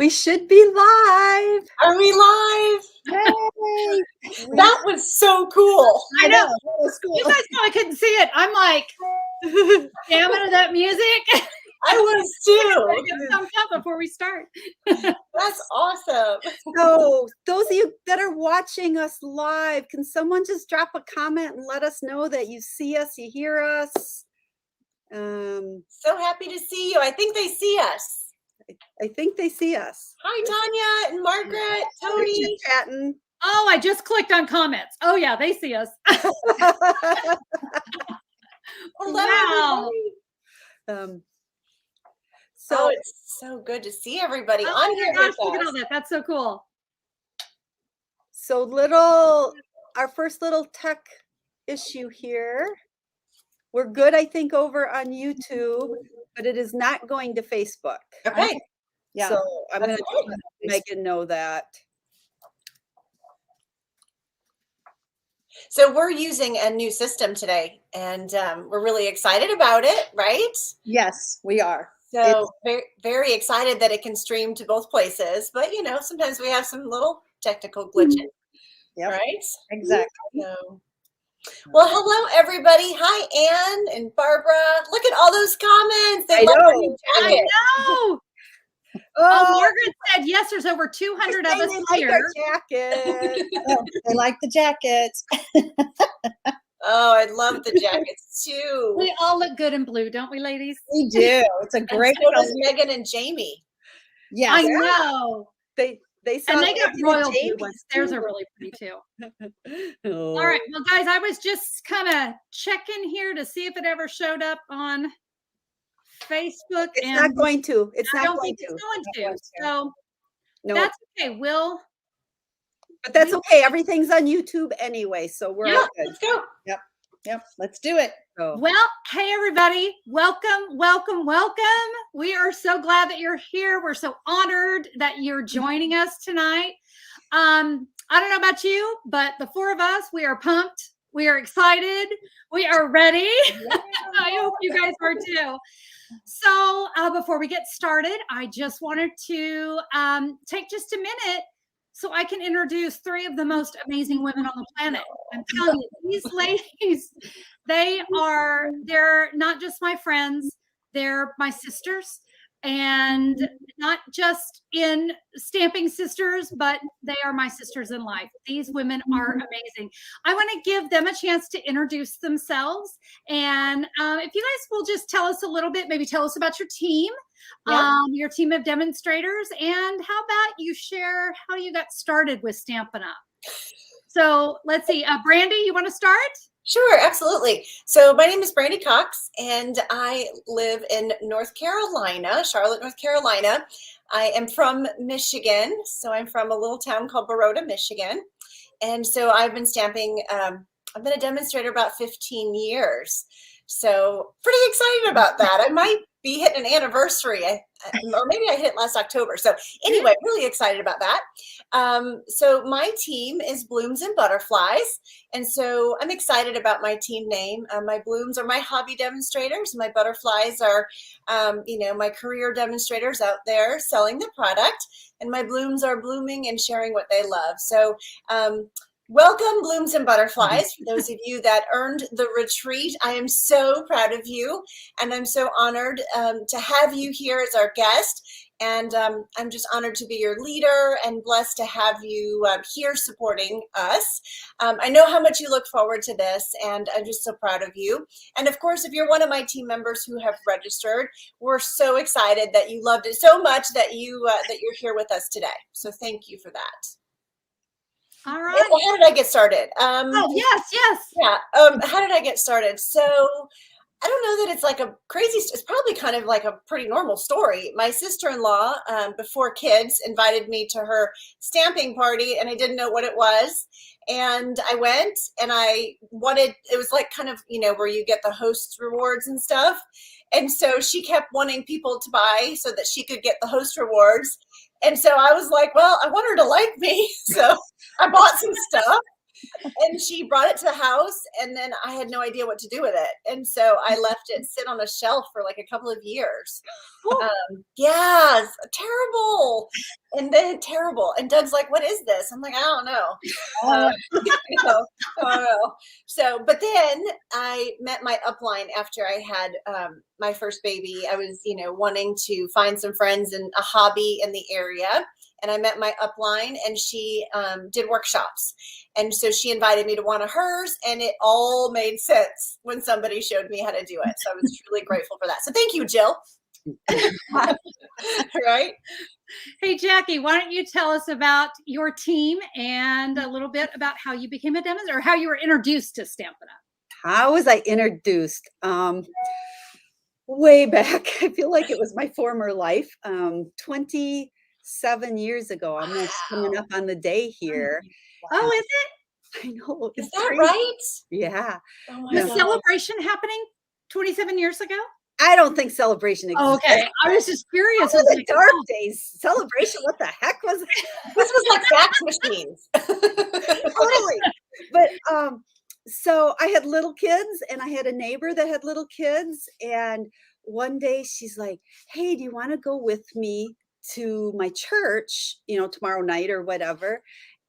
We should be live. Are we live? Yay! That was so cool. I know. That was cool. You guys probably couldn't see it. I'm like, jamming to that music. I was too. Get pumped up before we start. That's awesome. So those of you that are watching us live, can someone just drop a comment and let us know that you see us, you hear us? So happy to see you. I think they see us. I think they see us. Hi, Tanya and Margaret, Tony. Chatting. Oh, I just clicked on comments. Oh yeah, they see us. Hello. Wow. So it's so good to see everybody on here. Gosh, look at all that. That's so cool. So our first little tech issue here. We're good, I think, over on YouTube, but it is not going to Facebook. Okay. Yeah. So I'm going to let Megan know that. So we're using a new system today, and we're really excited about it, right? Yes, we are. So very, very excited that it can stream to both places. But, you know, sometimes we have some little technical glitches, right? Exactly. So, well, hello, everybody. Hi, Anne and Barbara. Look at all those comments. They love our new jacket. I know. Oh, Margaret said, yes, there's over 200 of us here. Jacket. They like the jackets. Oh, I love the jackets, too. We all look good in blue, don't we, ladies? We do. It's a great so does Megan and Jamie. Yeah, I know. They saw and they got royal blue Jamie's ones. Theirs are really pretty too. Oh. All right. Well, guys, I was just kind of checking here to see if it ever showed up on Facebook. It's not going to. It's I not don't going think to. it's going to. So No. that's okay. But that's okay. Everything's on YouTube anyway, so we're all good. Let's go. Yep. Let's do it. So. Well, hey, everybody. Welcome, welcome, welcome. We are so glad that you're here. We're so honored that you're joining us tonight. I don't know about you, but the four of us, we are pumped. We are excited. We are ready. Yeah. I hope you guys are too. So before we get started, I just wanted to take just a minute so I can introduce three of the most amazing women on the planet. I'm telling you, these ladies, they're not just my friends, they're my sisters, and not just in stamping sisters, but they are my sisters in life. These women are amazing. I want to give them a chance to introduce themselves. And if you guys will just tell us a little bit, maybe tell us about your team. Your team of demonstrators, and how about you share how you got started with Stampin' Up? So let's see, Brandy, you want to start? Sure, absolutely. So my name is Brandy Cox, and I live in North Carolina, Charlotte, North Carolina. I am from Michigan, so I'm from a little town called Baroda, Michigan. And so I've been stamping, I've been a demonstrator about 15 years. So pretty excited about that. I might be hitting an anniversary, or maybe I hit it last October. So anyway, really excited about that. So my team is Blooms and Butterflies. And so I'm excited about my team name. My blooms are my hobby demonstrators. My butterflies are, my career demonstrators out there selling the product. And my blooms are blooming and sharing what they love. So welcome, Blooms and Butterflies. For those of you that earned the retreat, I am so proud of you, and I'm so honored to have you here as our guest. And I'm just honored to be your leader and blessed to have you here supporting us. I know how much you look forward to this, and I'm just so proud of you. And of course, if you're one of my team members who have registered, we're so excited that you loved it so much that you're here with us today. So thank you for that. All right. Well, how did I get started? Yes. Yeah. How did I get started? So I don't know that it's like a crazy, it's probably kind of like a pretty normal story. My sister-in-law, before kids, invited me to her stamping party, and I didn't know what it was. And I went, and it was like kind of, where you get the host rewards and stuff. And so she kept wanting people to buy so that she could get the host rewards. And so I was like, well, I want her to like me. So I bought some stuff. And she brought it to the house, and then I had no idea what to do with it. And so I left it sit on a shelf for like a couple of years. Yes, terrible. And then terrible. And Doug's like, what is this? I'm like, I don't know. You know, I don't know. So, but then I met my upline after I had my first baby. I was, wanting to find some friends and a hobby in the area. And I met my upline, and she did workshops. And so she invited me to one of hers, and it all made sense when somebody showed me how to do it. So I was truly grateful for that. So thank you, Jill. Right? Hey, Jackie, why don't you tell us about your team and a little bit about how you became a demonstrator, or how you were introduced to Stampin' Up? How was I introduced? Way back. I feel like it was my former life. 27 years ago, almost coming up on the day here. Oh, is it? I know. Is it's that crazy. right? Yeah. Oh my Was God. Celebration happening 27 years ago? I don't think Celebration exists. Oh, okay. I was just curious. Those I was are like, dark oh. days. Celebration, what the heck was it? This was like fax machines. Totally. But so I had little kids, and I had a neighbor that had little kids, and one day she's like, hey, do you want to go with me to my church, tomorrow night or whatever?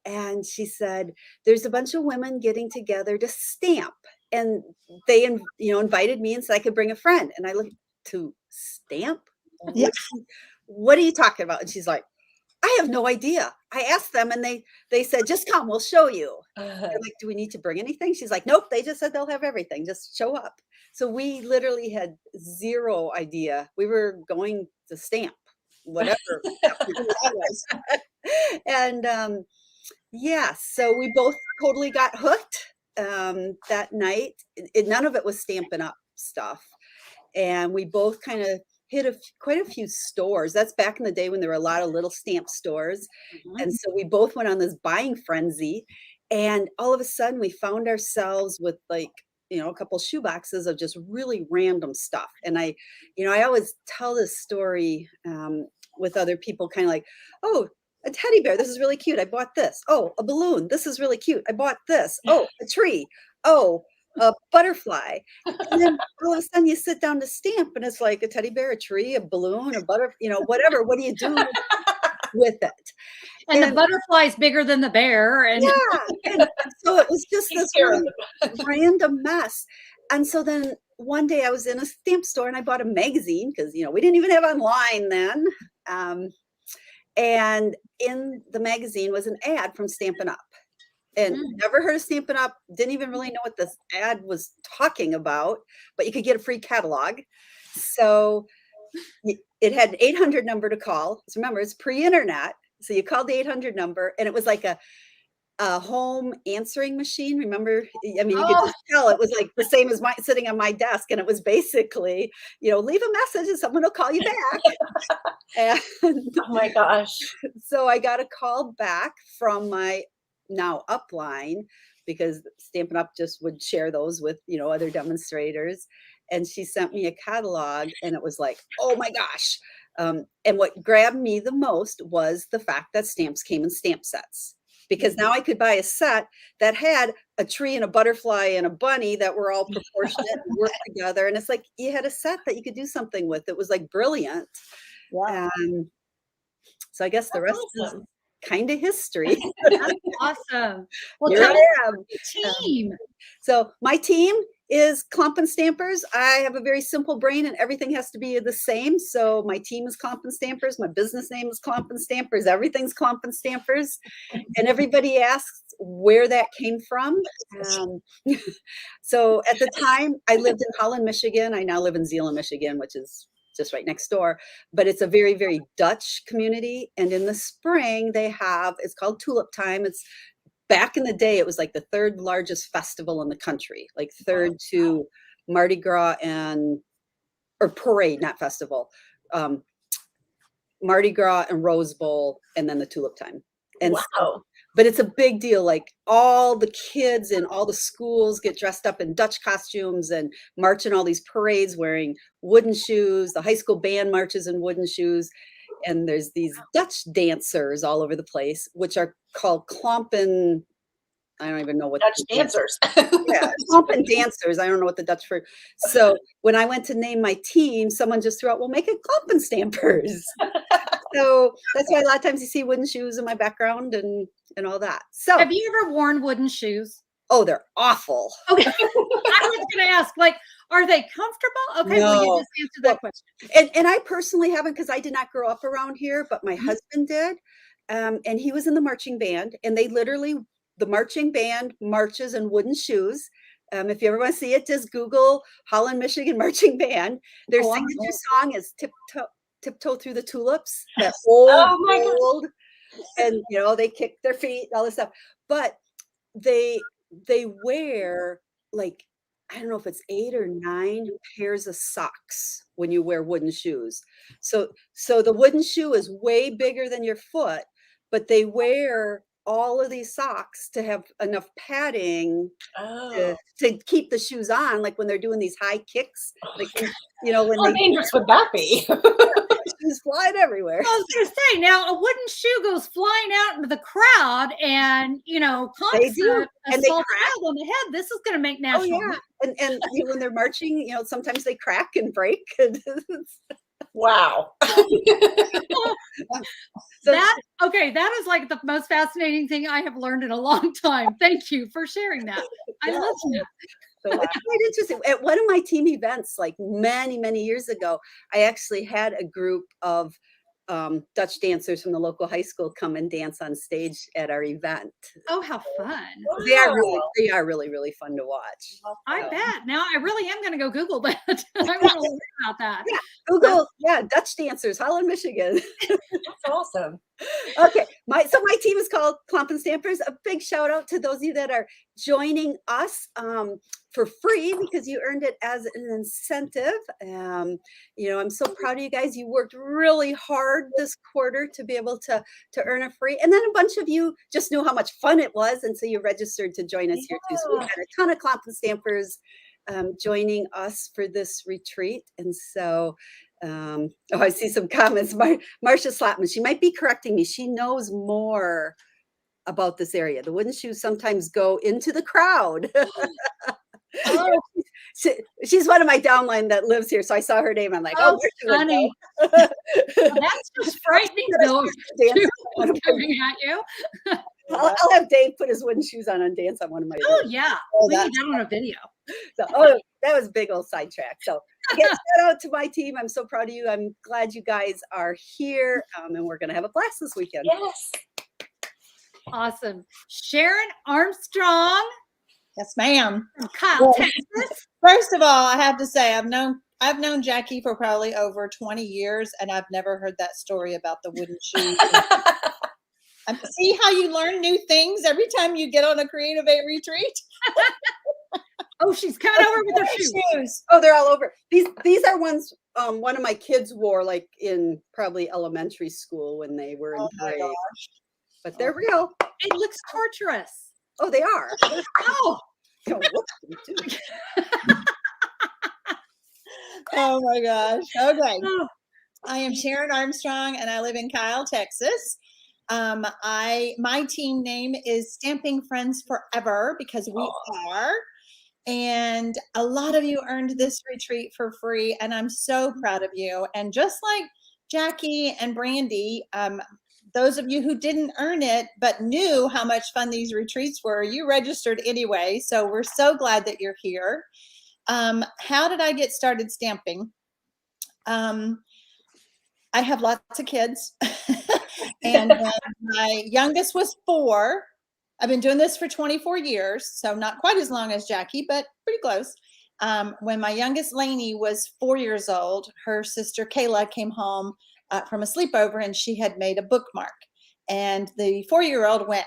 And she said, there's a bunch of women getting together to stamp, and they invited me and said I could bring a friend. And I looked, to stamp? Yeah. What are you talking about? And she's like, I have no idea. I asked them, and they said, just come, we'll show you. They're like, do we need to bring anything? She's like, nope, they just said they'll have everything. Just show up. So we literally had zero idea. We were going to stamp, whatever that was. And so we both totally got hooked that night. None of it was Stampin' Up stuff. And we both kind of hit quite a few stores. That's back in the day when there were a lot of little stamp stores. And so we both went on this buying frenzy. And all of a sudden we found ourselves with a couple shoe boxes of just really random stuff. And I always tell this story with other people, kind of like, oh, a teddy bear. This is really cute. I bought this. Oh, a balloon. This is really cute. I bought this. Oh, a tree. Oh, a butterfly. And then all of a sudden you sit down to stamp, and it's like a teddy bear, a tree, a balloon, a whatever. What do you do with it? And the butterfly's bigger than the bear. And and so it was just this really random mess. And so then one day I was in a stamp store, and I bought a magazine because, we didn't even have online then. And in the magazine was an ad from Stampin' Up. And never heard of Stampin' Up, didn't even really know what this ad was talking about, but you could get a free catalog. So it had an 800 number to call. So remember, it's pre-internet. So you called the 800 number, and it was like a home answering machine. Remember? I mean, you could just tell it was like the same as sitting on my desk. And it was basically, leave a message and someone will call you back. And oh my gosh. So I got a call back from my now upline, because Stampin' Up just would share those with, other demonstrators. And she sent me a catalog, and it was like, oh my gosh. And what grabbed me the most was the fact that stamps came in stamp sets, because now I could buy a set that had a tree and a butterfly and a bunny that were all proportionate and worked together. And it's like, you had a set that you could do something with. It was like brilliant. Wow. So I guess the rest is kind of history. that's awesome. Well, Here tell us I am. about your team. So my team is Klompen Stampers. I have a very simple brain, and everything has to be the same. So my team is Klompen Stampers. My business name is Klompen Stampers. Everything's Klompen Stampers. And everybody asks where that came from. So at the time, I lived in Holland, Michigan. I now live in Zeeland, Michigan, which is just right next door. But it's a very, very Dutch community. And in the spring, it's called Tulip Time. It's back in the day, it was like the third largest festival in the country, like third to Mardi Gras or parade, not festival, Mardi Gras and Rose Bowl, and then the Tulip Time. And wow. But it's a big deal. Like all the kids in all the schools get dressed up in Dutch costumes and march in all these parades wearing wooden shoes. The high school band marches in wooden shoes. And there's these Dutch dancers all over the place, which are called Klompen I don't even know what Dutch the dancers. yeah, Klompen dancers. I don't know what the Dutch for. So when I went to name my team, someone just threw out, "Well, make it Klompen stampers." So that's why a lot of times you see wooden shoes in my background and all that. So Have you ever worn wooden shoes? oh, they're awful. Okay. I was going to ask, like, are they comfortable? Okay, well, you No. just answered that Well, question. and I personally haven't because I did not grow up around here, but my Mhm. husband did. And he was in the marching band, and they literally the marching band marches in wooden shoes. If you ever want to see it, just Google Holland, Michigan marching band. Their Oh, signature song is Tiptoe Through the Tulips. That Oh my God. old, and they kick their feet, all this stuff. But they wear like I don't know if it's 8 or 9 pairs of socks when you wear wooden shoes. So the wooden shoe is way bigger than your foot, but they wear all of these socks to have enough padding Oh. to keep the shoes on, like when they're doing these high kicks, like when How they dangerous would that be? shoes flying everywhere. I was going to say, now a wooden shoe goes flying out into the crowd and, They conks do, a and they soft crack. child on the head. This is going to make Oh national yeah, news. and when they're marching, sometimes they crack and break. And Wow. so That is like the most fascinating thing I have learned in a long time. Thank you for sharing that. I Yeah. love that. So it's quite interesting. At one of my team events, like many, many years ago, I actually had a group of Dutch dancers from the local high school come and dance on stage at our event. Oh, how fun. They are Wow. really, really fun to watch. I So, bet. Now I really am going to go Google that. I want to learn about that. yeah, Google, Dutch dancers, Holland, Michigan. That's awesome. Okay, my team is called Klompen Stampers. A big shout out to those of you that are joining us for free because you earned it as an incentive. I'm so proud of you guys. You worked really hard this quarter to be able to earn a free, and then a bunch of you just knew how much fun it was, and so you registered to join us here too. So we've got a ton of Klompen Stampers joining us for this retreat, and so. I see some comments. Marcia Slotman, she might be correcting me. She knows more about this area. The wooden shoes sometimes go into the crowd. Oh, She's one of my downline that lives here. So I saw her name. I'm like, oh, funny. well, that's just frightening, though. Coming at you. I'll have Dave put his wooden shoes on and dance on one of my. Oh, yeah. We need that on a video. So, that was a big old sidetrack. So again, shout out to my team. I'm so proud of you. I'm glad you guys are here, and we're going to have a blast this weekend. Yes. Awesome. Sharon Armstrong. Yes, ma'am. From Kyle, Texas. First of all, I have to say I've known Jackie for probably over 20 years, and I've never heard that story about the wooden shoes. See how you learn new things every time you get on a Creativate retreat? Oh, she's coming over with her shoes. Oh, they're all over. These are ones one of my kids wore like in probably elementary school when they were in grade. But they're real. It looks torturous. Oh, they are. Oh. Oh my gosh. Okay. I am Sharon Armstrong and I live in Kyle, Texas. My team name is Stamping Friends Forever because we are. And a lot of you earned this retreat for free, and I'm so proud of you. And just like Jackie and Brandy, those of you who didn't earn it but knew how much fun these retreats were, you registered anyway. So we're so glad that you're here. How did I get started stamping? I have lots of kids, and my youngest was 4. I've been doing this for 24 years, so not quite as long as Jackie, but pretty close. When my youngest Lainey was 4 years old, her sister Kayla came home from a sleepover and she had made a bookmark. And the 4-year-old went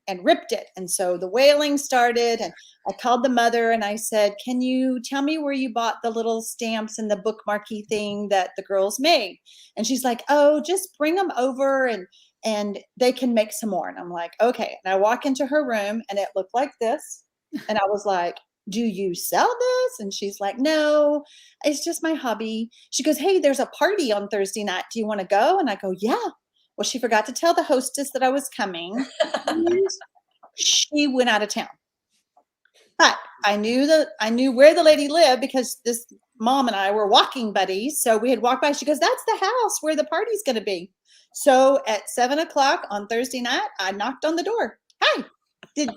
and ripped it. And so the wailing started, and I called the mother and I said, can you tell me where you bought the little stamps and the bookmarky thing that the girls made? And she's like, oh, just bring them over and they can make some more. And I'm like, okay. And I walk into her room and it looked like this. And I was like, do you sell this? And she's like, no, it's just my hobby. She goes, hey, there's a party on Thursday night. Do you want to go? And I go, yeah. Well, she forgot to tell the hostess that I was coming. she went out of town. But I knew where the lady lived because this mom and I were walking buddies. So we had walked by. She goes, "That's the house where the party's going to be." So at 7:00 on Thursday night, I knocked on the door. "Hi, did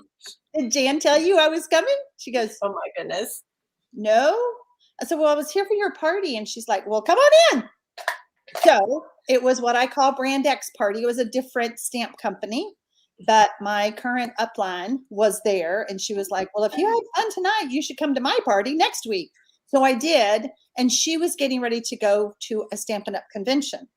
Jan tell you I was coming?" She goes, Oh my goodness. "No." I said, "Well, I was here for your party." And she's like, "Well, come on in." So it was what I call Brand X party. It was a different stamp company, but my current upline was there, and she was like, "Well, if you had fun tonight, you should come to my party next week." So I did, and she was getting ready to go to a Stampin' Up convention.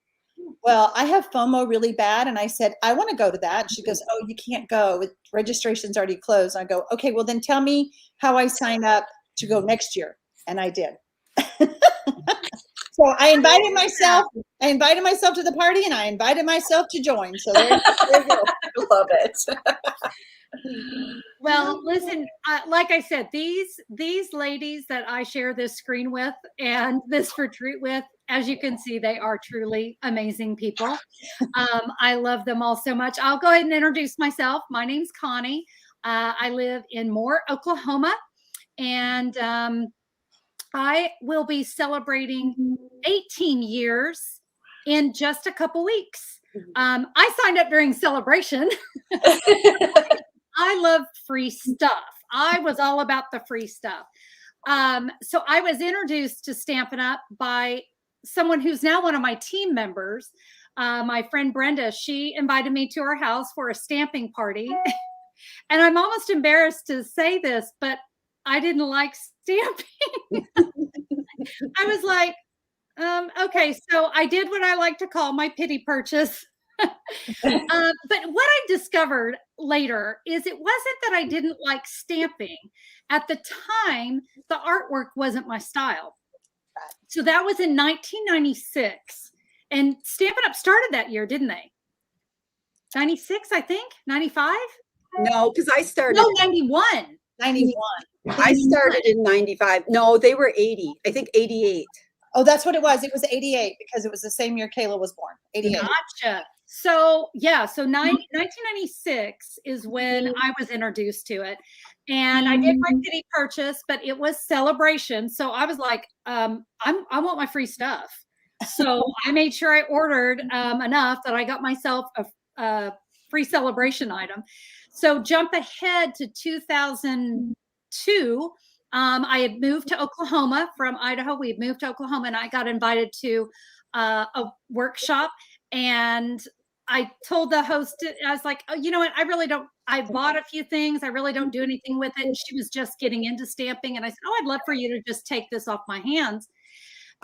Well, I have FOMO really bad, and I said, "I want to go to that." And she goes, "Oh, you can't go. Registration's already closed." I go, "Okay, well then tell me how I sign up to go next year." And I did. So I invited myself. I invited myself to the party, and I invited myself to join. So there you go. I love it. Well, listen, like I said, these ladies that I share this screen with and this retreat with, as you can see, they are truly amazing people. I love them all so much. I'll go ahead and introduce myself. My name's Connie. I live in Moore, Oklahoma, and I will be celebrating 18 years in just a couple weeks. I signed up during celebration. I love free stuff. I was all about the free stuff. So I was introduced to Stampin' Up! By someone who's now one of my team members. My friend Brenda, she invited me to her house for a stamping party. And I'm almost embarrassed to say this, but I didn't like stamping. I was like, okay, so I did what I like to call my pity purchase. But what I discovered later is it wasn't that I didn't like stamping. At the time, the artwork wasn't my style. So that was in 1996. And Stampin' Up! Started that year, didn't they? 96, I think? 95? No, because I started. No, 91. 91. I started in 95. No, they were 80. I think 88. Oh, that's what it was. It was 88 because it was the same year Kayla was born. 88. Gotcha. So yeah, so 1996 is when I was introduced to it, and I did my pity purchase, but it was celebration. So I was like, I want my free stuff. So I made sure I ordered enough that I got myself a free celebration item. So jump ahead to 2002. I had moved to Oklahoma from Idaho. We had moved to Oklahoma, and I got invited to a workshop. And I told the host, I was like, "Oh, you know what? I bought a few things. I really don't do anything with it." And she was just getting into stamping. And I said, "Oh, I'd love for you to just take this off my hands."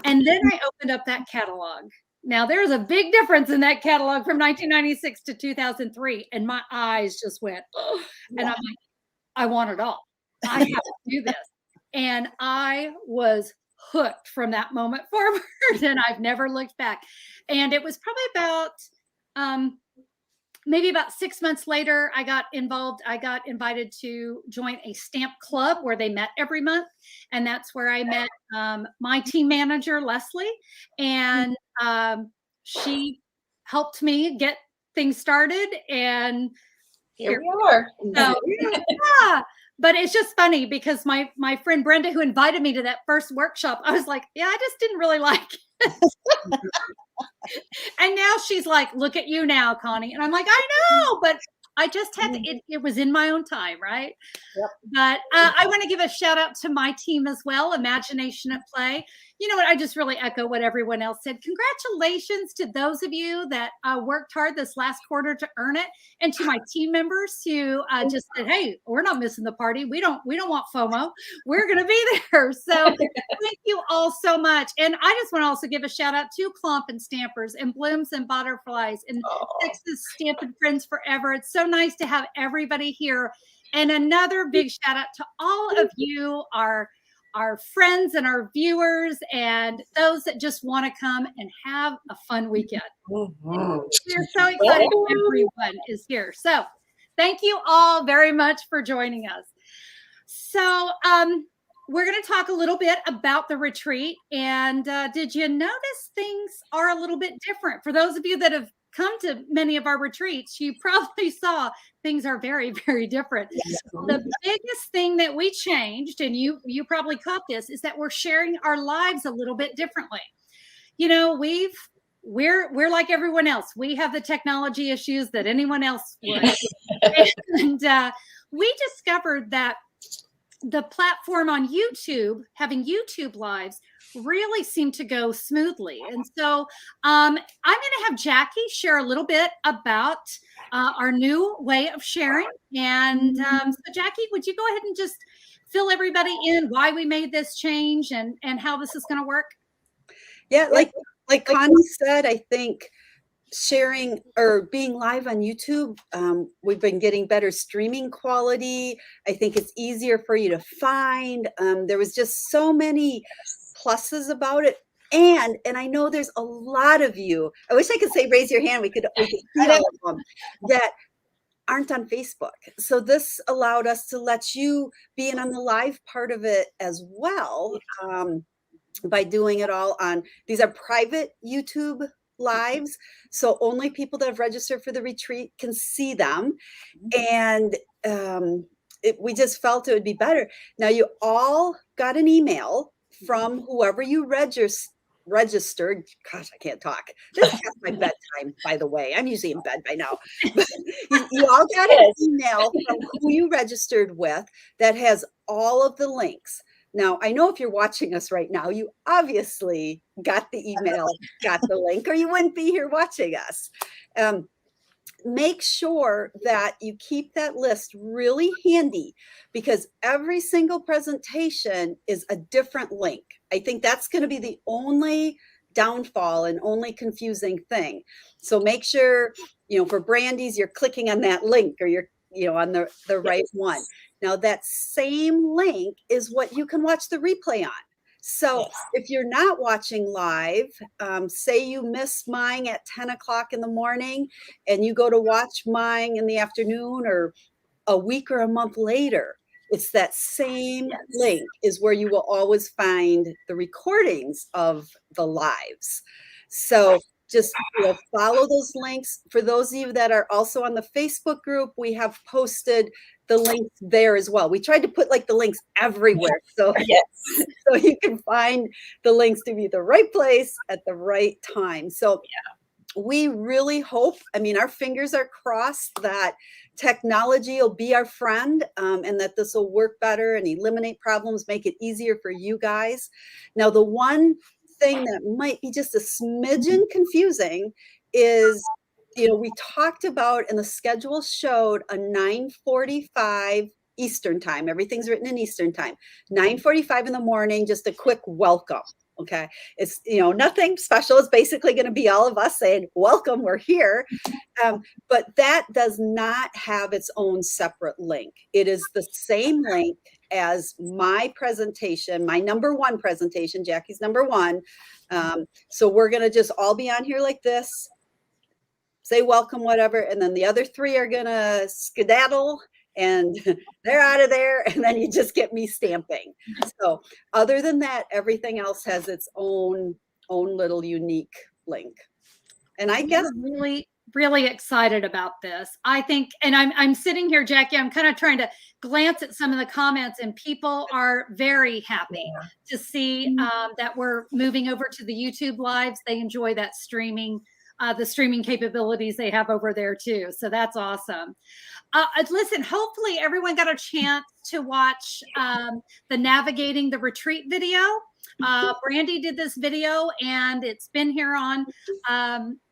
And then I opened up that catalog. Now there's a big difference in that catalog from 1996 to 2003. And my eyes just went, oh, and I'm like, I want it all. I have to do this. And I was hooked from that moment forward, and I've never looked back. And it was probably about maybe about 6 months later, I got involved. I got invited to join a stamp club where they met every month. And that's where I met my team manager, Leslie. And she helped me get things started. And here we are. So, yeah. But it's just funny because my friend Brenda, who invited me to that first workshop, I was like, yeah, I just didn't really like it. And now she's like, look at you now, Connie. And I'm like, I know, but I just had to, it was in my own time, right? Yep. But I want to give a shout out to my team as well, Imagination at Play. You know what? I just really echo what everyone else said. Congratulations to those of you that worked hard this last quarter to earn it, and to my team members who just said, "Hey, we're not missing the party. We don't want FOMO. We're going to be there." So thank you all so much. And I just want to also give a shout out to Clomp and Stampers and Blooms and Butterflies and Texas Stampin' Friends Forever. It's so nice to have everybody here. And another big shout out to all of you, our friends and our viewers, and those that just want to come and have a fun weekend. We're so excited everyone is here. So thank you all very much for joining us. So we're going to talk a little bit about the retreat. And did you notice things are a little bit different? For those of you that have come to many of our retreats, you probably saw things are very, very different. Yes. The biggest thing that we changed, and you probably caught this, is that we're sharing our lives a little bit differently. You know, we're like everyone else. We have the technology issues that anyone else would. And we discovered that the platform on YouTube, having YouTube lives, really seemed to go smoothly. And so I'm going to have Jackie share a little bit about our new way of sharing. And so Jackie, would you go ahead and just fill everybody in why we made this change and how this is going to work? Yeah, like Connie said, I think sharing or being live on YouTube, we've been getting better streaming quality. I think it's easier for you to find. There was just so many pluses about it. And I know there's a lot of you, I wish I could say raise your hand, we could see all of them, that aren't on Facebook. So this allowed us to let you be in on the live part of it as well, by doing it all on, these are private YouTube lives, so only people that have registered for the retreat can see them. And we just felt it would be better. Now, you all got an email from whoever you registered. Gosh, I can't talk. This is past my bedtime, by the way. I'm usually in bed by now. But you all got an email from who you registered with that has all of the links. Now, I know if you're watching us right now, you obviously got the email, got the link, or you wouldn't be here watching us. Make sure that you keep that list really handy, because every single presentation is a different link. I think that's going to be the only downfall and only confusing thing. So make sure, for Brandy's, you're clicking on that link, or you're, on the right one. Now, that same link is what you can watch the replay on. So if you're not watching live, say you miss mine at 10 o'clock in the morning and you go to watch mine in the afternoon or a week or a month later, it's that same link is where you will always find the recordings of the lives. So just follow those links. For those of you that are also on the Facebook group, we have posted the links there as well. We tried to put the links everywhere, so so you can find the links to be the right place at the right time. So we really hope, our fingers are crossed that technology will be our friend, and that this will work better and eliminate problems, make it easier for you guys. Now, the one thing that might be just a smidgen confusing is, we talked about, and the schedule showed a 9:45 Eastern time. Everything's written in Eastern time. 9:45 in the morning, just a quick welcome. Okay. It's, nothing special. It's basically going to be all of us saying, welcome, we're here. But that does not have its own separate link. It is the same link as my presentation, my number one presentation, Jackie's number one. So we're going to just all be on here like this, say welcome, whatever. And then the other three are going to skedaddle and they're out of there. And then you just get me stamping. So other than that, everything else has its own little unique link. And I guess really, really excited about this. I think, and I'm sitting here, Jackie, I'm kind of trying to glance at some of the comments, and people are very happy to see that we're moving over to the YouTube lives. They enjoy that streaming, the streaming capabilities they have over there too. So that's awesome. Listen, hopefully everyone got a chance to watch the Navigating the Retreat video. Brandy did this video, and it's been here on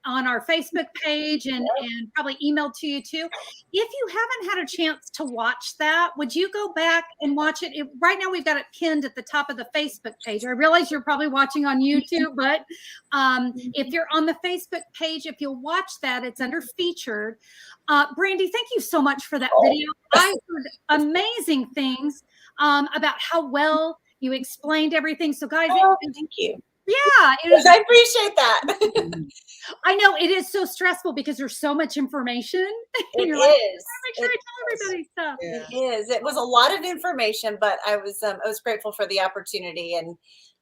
our Facebook page and probably emailed to you too. If you haven't had a chance to watch that, would you go back and watch it? Right now we've got it pinned at the top of the Facebook page. I realize you're probably watching on YouTube, but if you're on the Facebook page, if you'll watch that, it's under featured. Brandy, thank you so much for that video. I heard amazing things about how well you explained everything. So guys, thank you. Yeah, I appreciate that. I know it is so stressful because there's so much information. It is. Make sure I tell everybody stuff. It is. It was a lot of information, but I was grateful for the opportunity, and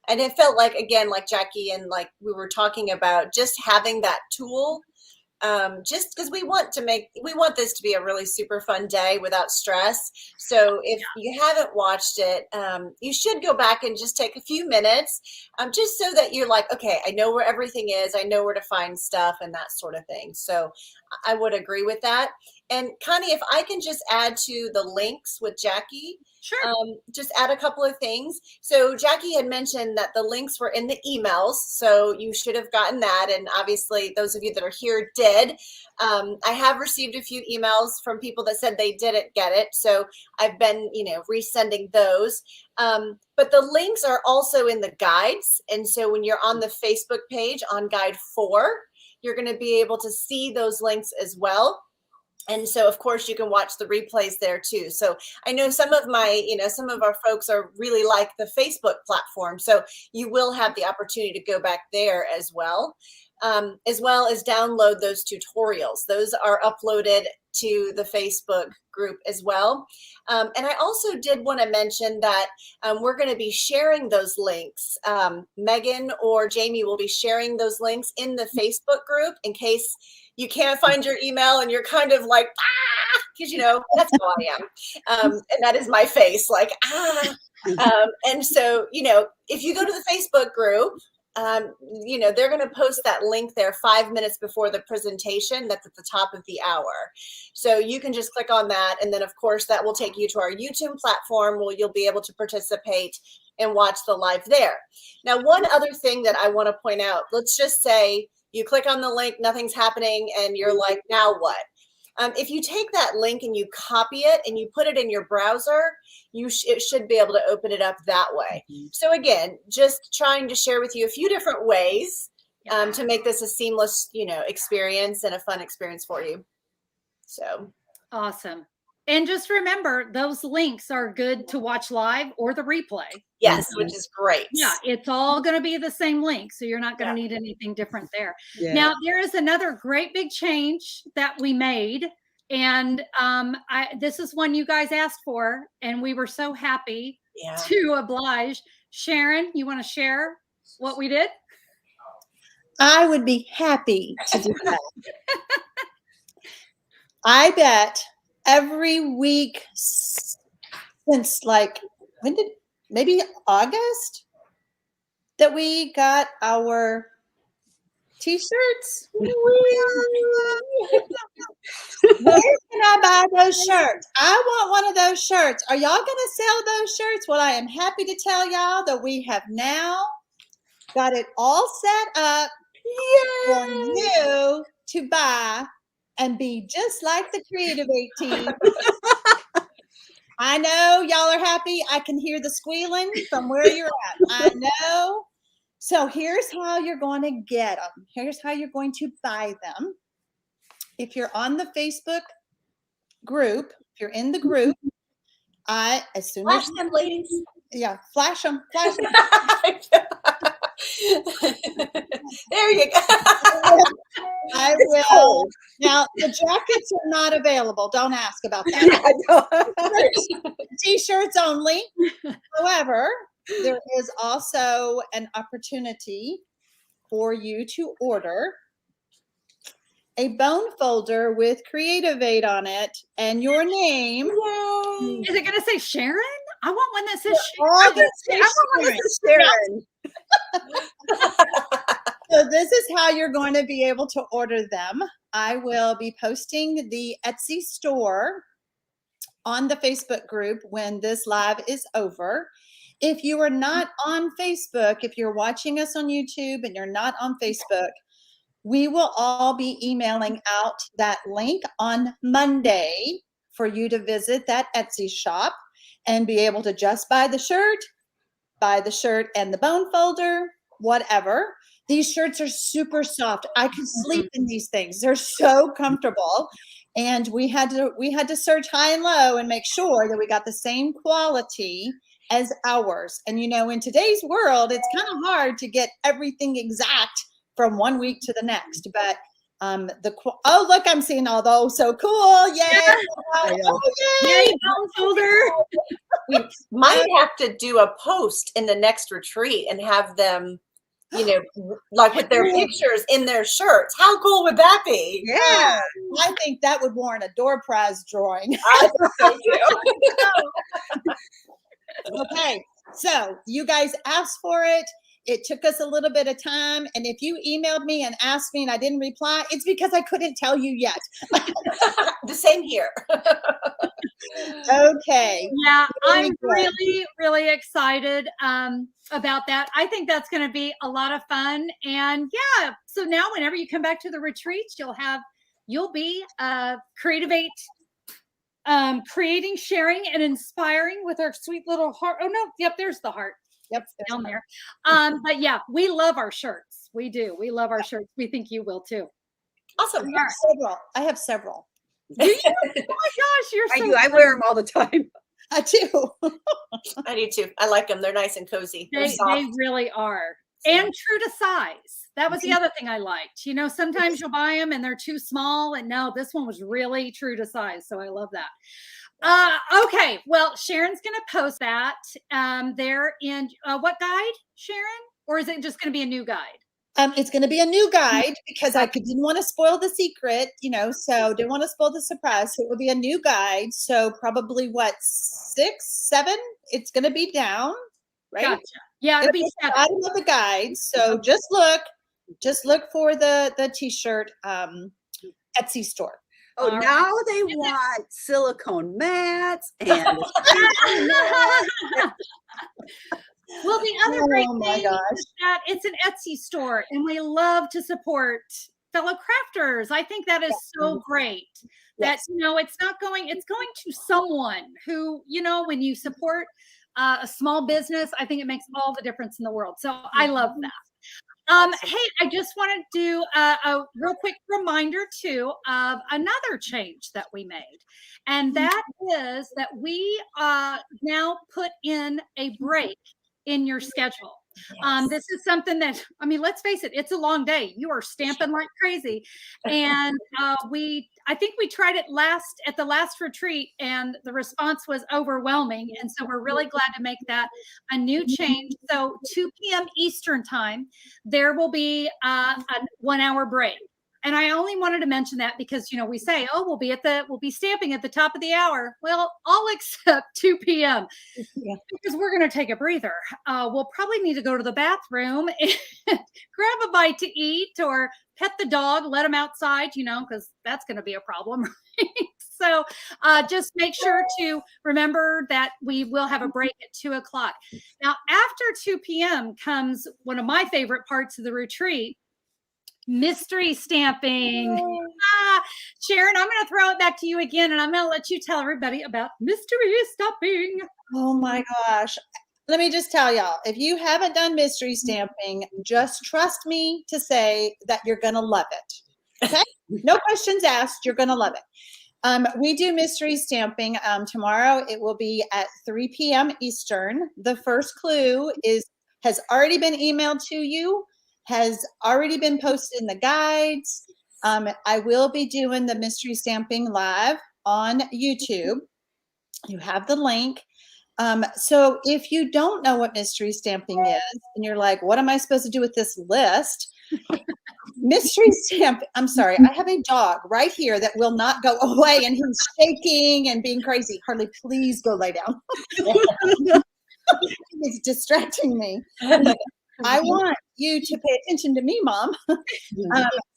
it felt like, again, like Jackie and like we were talking about, just having that tool just because we want this to be a really super fun day without stress. So if you haven't watched it, you should go back and just take a few minutes, just so that you're like, okay, I know where everything is. I know where to find stuff and that sort of thing. So I would agree with that. And Connie, if I can just add to the links with Jackie, Sure. just add a couple of things. So Jackie had mentioned that the links were in the emails, so you should have gotten that. And obviously those of you that are here did. I have received a few emails from people that said they didn't get it. So I've been, resending those. But the links are also in the guides. And so when you're on the Facebook page on guide 4, you're going to be able to see those links as well. And so, of course, you can watch the replays there too. So I know some of our folks are really like the Facebook platform. So you will have the opportunity to go back there as well as download those tutorials. Those are uploaded to the Facebook group as well. And I also did want to mention that we're going to be sharing those links. Megan or Jamie will be sharing those links in the Facebook group in case you can't find your email and you're kind of like, because, that's how I am. And that is my face, like, and so, if you go to the Facebook group, they're going to post that link there 5 minutes before the presentation. That's at the top of the hour. So you can just click on that. And then, of course, that will take you to our YouTube platform where you'll be able to participate and watch the live there. Now, one other thing that I want to point out, let's just say you click on the link, nothing's happening, and you're like, now what? If you take that link and you copy it and you put it in your browser, it should be able to open it up that way. So again, just trying to share with you a few different ways to make this a seamless, experience and a fun experience for you. So awesome. And just remember, those links are good to watch live or the replay. Yes, which is great. Yeah, it's all going to be the same link, so you're not going to need anything different there. Yeah. Now, there is another great big change that we made, and this is one you guys asked for, and we were so happy to oblige. Sharon, you want to share what we did? I would be happy to do that. I bet every week since maybe August that we got our t-shirts. Where can I buy those shirts? I want one of those shirts. Are y'all going to sell those shirts? Well, I am happy to tell y'all that we have now got it all set up for you to buy and be just like the Creativate Team. I know y'all are happy. I can hear the squealing from where you're at. I know. So here's how you're going to get them. Here's how you're going to buy them. If you're on the Facebook group, if you're in the group, as soon flash as them, ladies. Yeah, flash them. Flash them. There you go. I will. Now, the jackets are not available. Don't ask about that. T-shirts only. However, there is also an opportunity for you to order a bone folder with Creativate on it and your name. Yay. Is it going to say Sharon? I want one that says Sharon. I want one that says Sharon. So this is how you're going to be able to order them. I will be posting the Etsy store on the Facebook group when this live is over. If you are not on Facebook, if you're watching us on YouTube and you're not on Facebook, we will all be emailing out that link on Monday for you to visit that Etsy shop and be able to just buy the shirt and the bone folder, whatever. These shirts are super soft. I could sleep in these things. They're so comfortable. And we had to search high and low and make sure that we got the same quality as ours. And in today's world, it's kind of hard to get everything exact from one week to the next. But oh, look, I'm seeing all those. So cool. Yay. Oh, yay, bone folder. We might have to do a post in the next retreat and have them you know, like with their pictures in their shirts. How cool would that be? Yeah. I think that would warrant a door prize drawing. I think so too. Okay, so you guys asked for it. It took us a little bit of time. And if you emailed me and asked me and I didn't reply, it's because I couldn't tell you yet. The same here. Okay. Yeah, Very I'm good. really, really excited about that. I think that's going to be a lot of fun. And yeah, so now whenever you come back to the retreats, you'll be Creativate, creating, sharing, and inspiring with our sweet little heart. Oh no, yep, there's the heart. Yep, Down there. But yeah, we love our shirts. We do. We love our shirts. We think you will too. Awesome. I have several. Do you? Oh my gosh, you're so I wear them all the time. I do. I do too. I like them. They're nice and cozy. They're soft. They really are. And true to size. That was the other thing I liked. You know, sometimes you'll buy them and they're too small. And no, this one was really true to size. So I love that. Okay. Well, Sharon's going to post that there in what guide, Sharon? Or is it just going to be a new guide? It's going to be a new guide because I didn't want to spoil the secret, you know, so didn't want to spoil the surprise. So it will be a new guide. So probably 6, 7, it's going to be down, right? Gotcha. Yeah, it'll be the bottom of the guide. So just look for the t-shirt Etsy store. Oh, now they want silicone mats and well, the other great thing is that it's an Etsy store and we love to support fellow crafters. I think that is so great that, you know, it's going to someone who, you know, when you support a small business, I think it makes all the difference in the world. So I love that. Hey, I just want to do a real quick reminder too of another change that we made. And that is that we now put in a break in your schedule. This is something that, I mean, let's face it, it's a long day. You are stamping like crazy. And I think we tried it at the last retreat and the response was overwhelming. And so we're really glad to make that a new change. So 2 p.m. Eastern time, there will be a 1 hour break. And I only wanted to mention that because, you know, we say, oh, we'll be stamping at the top of the hour. Well, all except 2 p.m. because we're going to take a breather. We'll probably need to go to the bathroom and grab a bite to eat or pet the dog, let him outside, you know, because that's going to be a problem. Right? So just make sure to remember that we will have a break at 2 o'clock. Now, after 2 p.m. comes one of my favorite parts of the retreat, mystery stamping. Sharon, I'm going to throw it back to you again, and I'm going to let you tell everybody about mystery stamping. Oh my gosh. Let me just tell y'all, if you haven't done mystery stamping, just trust me to say that you're going to love it. Okay? No questions asked. You're going to love it. We do mystery stamping tomorrow. It will be at 3 p.m. Eastern. The first clue has already been emailed to you, has already been posted in the guides. I will be doing the mystery stamping live on YouTube. You have the link. So if you don't know what mystery stamping is and you're like, what am I supposed to do with this list? Mystery stamp. I'm sorry. I have a dog right here that will not go away and he's shaking and being crazy. Harley, please go lay down. It's distracting me. I want you to pay attention to me, Mom.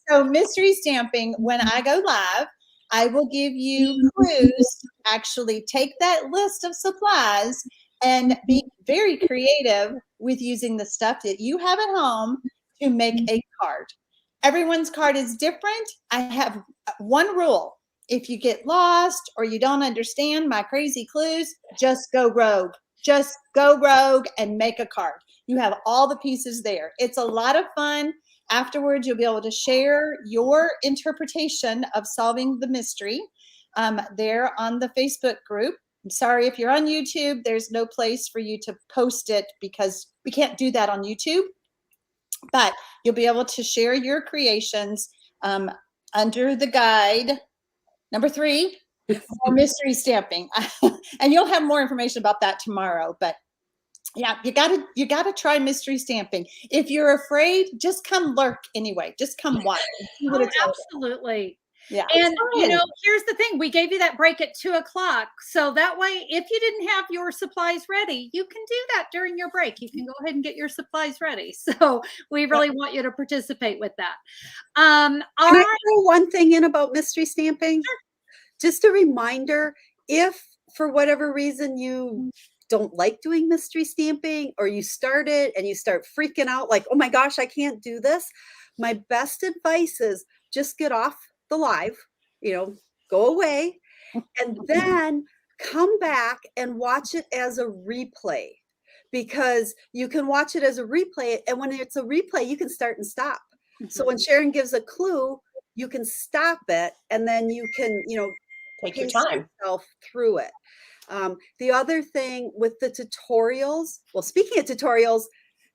So mystery stamping, when I go live, I will give you clues to actually take that list of supplies and be very creative with using the stuff that you have at home to make a card. Everyone's card is different. I have one rule. If you get lost or you don't understand my crazy clues, just go rogue. Just go rogue and make a card. You have all the pieces there. It's a lot of fun. Afterwards, you'll be able to share your interpretation of solving the mystery there on the Facebook group. I'm sorry, if you're on YouTube, there's no place for you to post it because we can't do that on YouTube. But you'll be able to share your creations under the guide number 3, for mystery stamping. And you'll have more information about that tomorrow. But Yeah, you gotta try mystery stamping. If you're afraid, just come lurk anyway. Just come watch and see what Oh, it's all about. absolutely. Yeah. And you know, fun. here's the thing: we gave you that break at 2 o'clock, so that way, if you didn't have your supplies ready, you can do that during your break. You can go ahead and get your supplies ready. So we really want you to participate with that. All Can I right. throw one thing in about mystery stamping? Just a reminder, if for whatever reason you don't like doing mystery stamping, or you start it and you start freaking out like, oh my gosh, I can't do this. My best advice is just get off the live, go away, and then come back and watch it as a replay, because you can watch it as a replay. And when it's a replay, you can start and stop. So when Sharon gives a clue, you can stop it, and then you can, Take your pace time. yourself through it. The other thing with the tutorials, well, speaking of tutorials,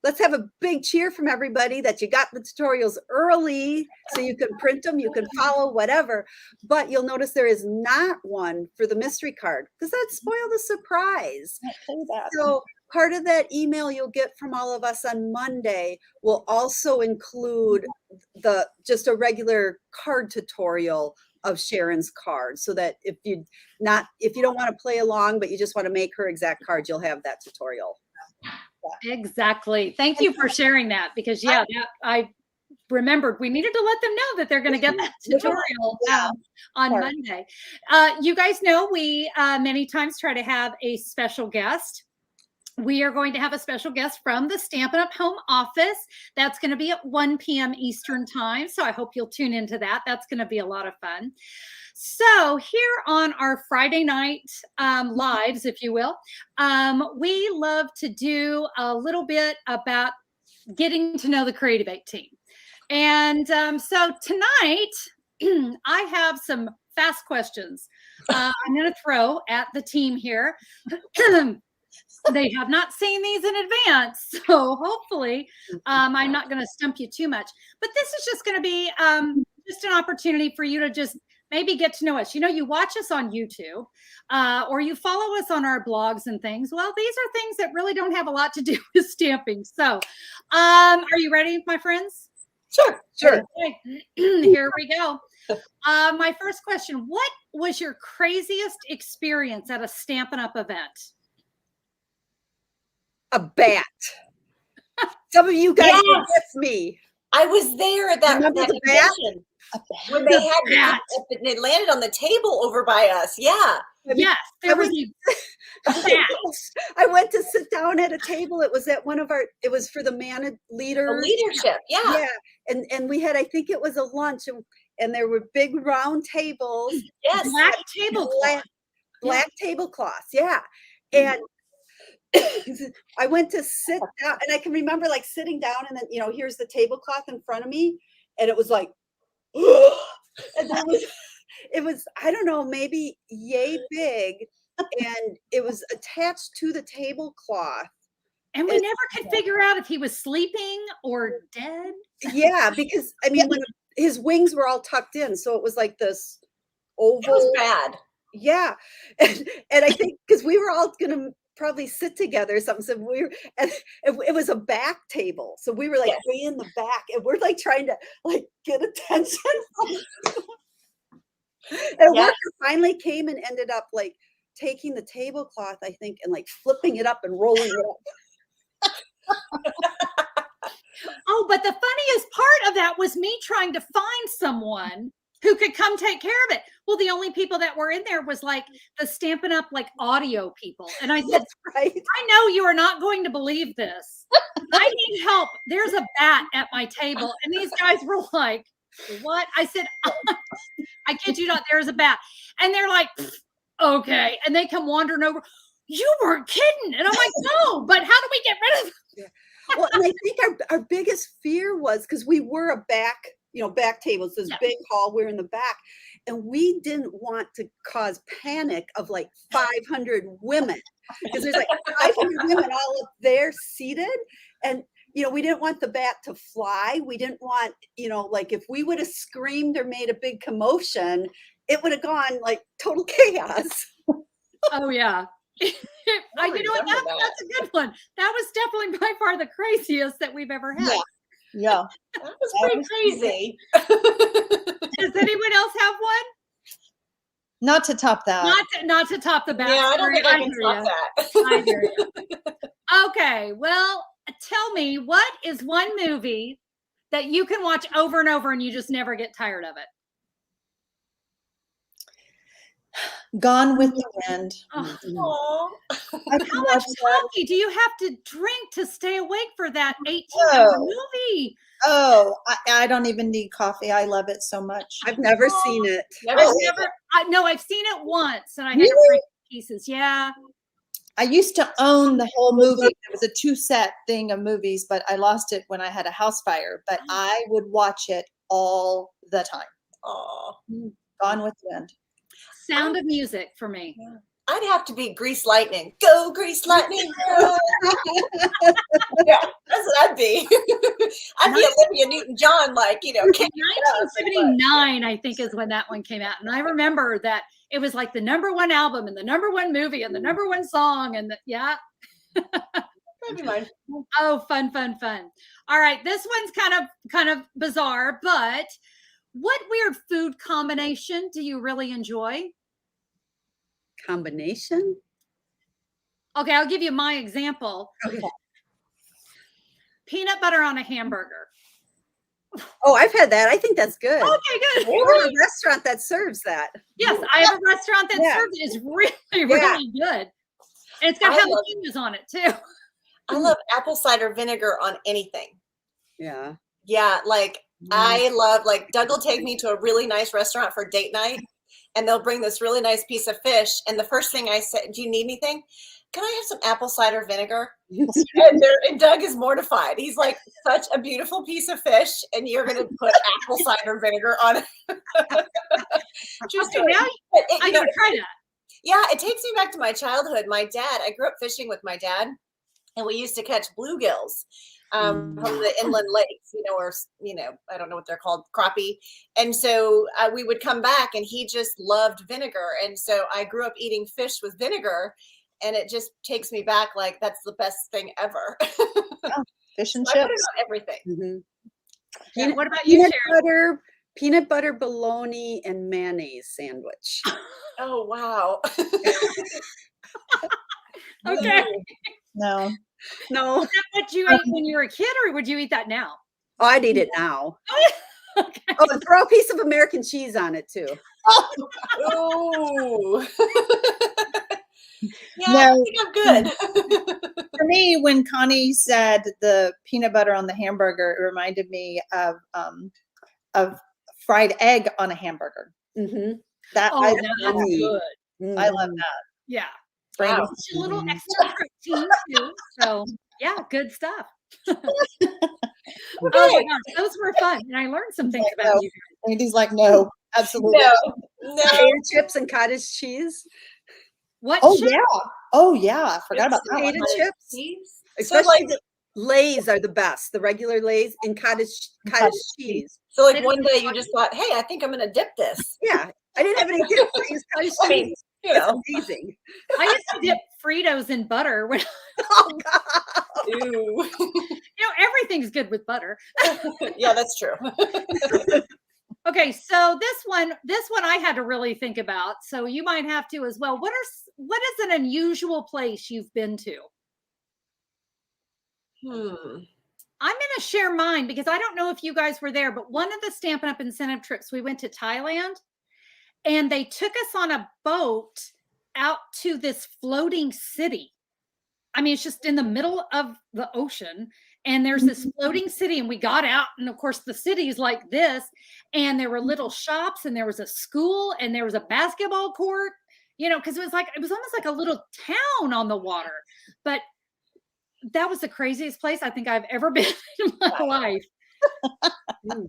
let's have a big cheer from everybody that you got the tutorials early so you can print them, you can follow whatever. But you'll notice there is not one for the mystery card, because that spoiled the surprise. So part of that email you'll get from all of us on Monday will also include just a regular card tutorial of Sharon's card, so that if you don't want to play along, but you just want to make her exact card, you'll have that tutorial. Exactly. Thank you for sharing that, because I remembered we needed to let them know that they're going to get that tutorial on Monday. You guys know we many times try to have a special guest. We are going to have a special guest from the Stampin' Up! Home office. That's going to be at 1 p.m. Eastern time. So I hope you'll tune into that. That's going to be a lot of fun. So here on our Friday night lives, if you will, we love to do a little bit about getting to know the Creativate team. And so tonight, I have some fast questions I'm going to throw at the team here. They have not seen these in advance, so hopefully I'm not going to stump you too much. But this is just going to be just an opportunity for you to just maybe get to know us. You watch us on YouTube or you follow us on our blogs and things. Well, these are things that really don't have a lot to do with stamping. So are you ready, my friends? Sure. Okay. Here we go. My first question: what was your craziest experience at a Stampin' Up! Event? A bat. Some of you guys were with me. I was there at that convention when they had it landed on the table over by us. Yeah. Yes, there was a bat. I went to sit down at a table. It was at it was for the leaders. The leadership, yeah. Yeah, and we had, I think it was a lunch, and there were big round tables. Yes. Black tablecloth. Black tablecloths, yeah. And I went to sit down, and I can remember like sitting down, and then, here's the tablecloth in front of me, and it was like, and it was, I don't know, maybe yay big, and it was attached to the tablecloth. And we never could figure out if he was sleeping or dead. Yeah, because I mean, when his wings were all tucked in, so it was like this oval. It was bad. Yeah, and I think because we were all gonna probably sit together or something, so and it was a back table, so we were like way in the back, and we're like trying to like get attention. And worker finally came and ended up like taking the tablecloth, I think, and like flipping it up and rolling it up. Oh, but the funniest part of that was me trying to find someone who could come take care of it. Well, the only people that were in there was like the Stampin' Up! Like audio people. And I said, I know you are not going to believe this. I need help. There's a bat at my table. And these guys were like, what? I said, I kid you not, there's a bat. And they're like, okay. And they come wandering over. You weren't kidding. And I'm like, no, but how do we get rid of them? Yeah. Well, and I think our biggest fear was because we were a back tables, this big hall, we're in the back, and we didn't want to cause panic of like 500 women, because there's like 500 women all up there seated, and we didn't want the bat to fly. We didn't want, like if we would have screamed or made a big commotion, it would have gone like total chaos. Oh yeah. You know what? remember that. That's a good one. That was definitely by far the craziest that we've ever had. Yeah. That was pretty crazy. Does anyone else have one? Not to top that. Not to top the backstory. Yeah, I don't think I can hear top ya. that. I hear you. Okay, well, tell me, what is one movie that you can watch over and over and you just never get tired of it? Gone with the Wind. Oh, Aw. I can how watch much that. coffee do you have to drink to stay awake for that 18-hour Oh. movie? Oh, I don't even need coffee. I love it so much. I've never seen it. Never I've seen never, no, I've seen it once and I had to Really? break pieces. Yeah. I used to own the whole movie. It was a 2-set thing of movies, but I lost it when I had a house fire. But I would watch it all the time. Aw. Gone with the Wind. Sound of Music for me. I'd have to be Grease Lightning. Go Grease Lightning. Go. Yeah, that's what I'd be. I'd be Olivia Newton-John, like, you know. 1979, I think, is when that one came out. And I remember that it was like the #1 album and the #1 movie and the #1 song. And yeah. That'd be mine. Oh, fun. All right. This one's kind of bizarre, but what weird food combination do you really enjoy? Combination? Okay, I'll give you my example. Okay. Peanut butter on a hamburger. Oh, I've had that. I think that's good. Okay, good. I have a restaurant that serves that. Yes, I have a restaurant that Yeah. serves it. It's really good. And it's got jalapenos on it too. I love apple cider vinegar on anything. Yeah. Yeah, like I love, like, Doug will take me to a really nice restaurant for date night, and they'll bring this really nice piece of fish. And the first thing I said, do you need anything? Can I have some apple cider vinegar? And Doug is mortified. He's like, such a beautiful piece of fish, and you're going to put apple cider vinegar on it. True story. Now I gotta try that. Yeah, it takes me back to my childhood. My dad, I grew up fishing with my dad, and we used to catch bluegills from the inland lakes, or, I don't know what they're called, crappie. And so we would come back, and he just loved vinegar. And so I grew up eating fish with vinegar, and it just takes me back, like, that's the best thing ever. Fish and So I put chips. it on everything. Mm-hmm. Yeah, what about you, Sharon? Peanut butter bologna and mayonnaise sandwich. Oh, wow. Okay. No. No. Is that what you ate when you were a kid, or would you eat that now? Oh, I'd eat it now. Okay. Oh, and throw a piece of American cheese on it too. Ooh. Yeah, No. I think I'm good. For me, when Connie said the peanut butter on the hamburger, it reminded me of fried egg on a hamburger. Mm-hmm. That Oh, I that's yummy. good. I love that. Yeah. Brandy. Wow. It's a little extra protein too. So yeah, good stuff. Oh my gosh, those were fun. And I learned some things about you. Brandy's like, no, absolutely. No. Potato chips and cottage cheese. What Oh chip? yeah. Oh yeah. I forgot about that one. Potato chips. So, Especially like, the Lay's are the best. The regular Lay's and cottage cheese. so like one day you just thought, hey, I think I'm going to dip this. Yeah. I didn't have any dip. I used cottage I mean, cheese. you It's know. amazing. I used to dip Fritos in butter when Oh God. Ooh. everything's good with butter. Yeah, that's true. Okay, so this one I had to really think about. So you might have to as well. What is an unusual place you've been to? I'm going to share mine because I don't know if you guys were there, but one of the Stampin' Up! Incentive trips, we went to Thailand, and they took us on a boat out to this floating city. I mean, it's just in the middle of the ocean, and there's this floating city, and we got out, and of course the city's like this, and there were little shops, and there was a school, and there was a basketball court, because it was almost like a little town on the water. But that was the craziest place I think I've ever been in my life.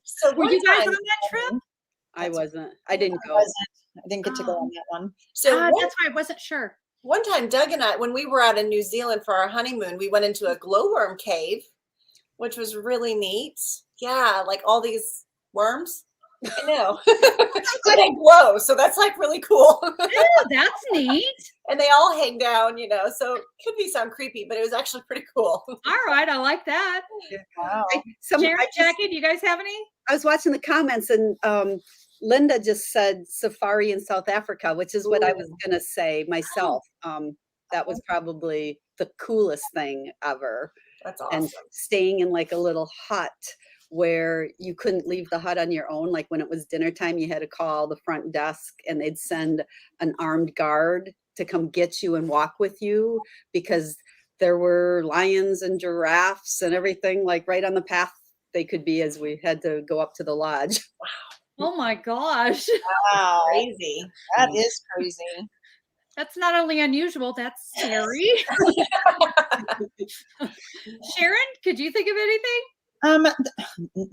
So Were you guys on that trip? I wasn't. I didn't go. I didn't get to go on that one. So That's why I wasn't sure. one time, Doug and I, when we were out in New Zealand for our honeymoon, we went into a glowworm cave, which was really neat. Yeah, like all these worms. I know. So they glow, so that's like really cool. Oh, that's neat. And they all hang down, so it could sound creepy, but it was actually pretty cool. All right, I like that. Wow. Sharon, Jackie, do you guys have any? I was watching the comments, and Linda just said safari in South Africa, which is what I was going to say myself. That was probably the coolest thing ever. That's awesome. And staying in like a little hut where you couldn't leave the hut on your own. Like when it was dinner time, you had to call the front desk and they'd send an armed guard to come get you and walk with you, because there were lions and giraffes and everything like right on the path they could be as we had to go up to the lodge. Oh my gosh. Wow. Crazy. That is crazy. That's not only unusual, that's scary. Sharon, could you think of anything?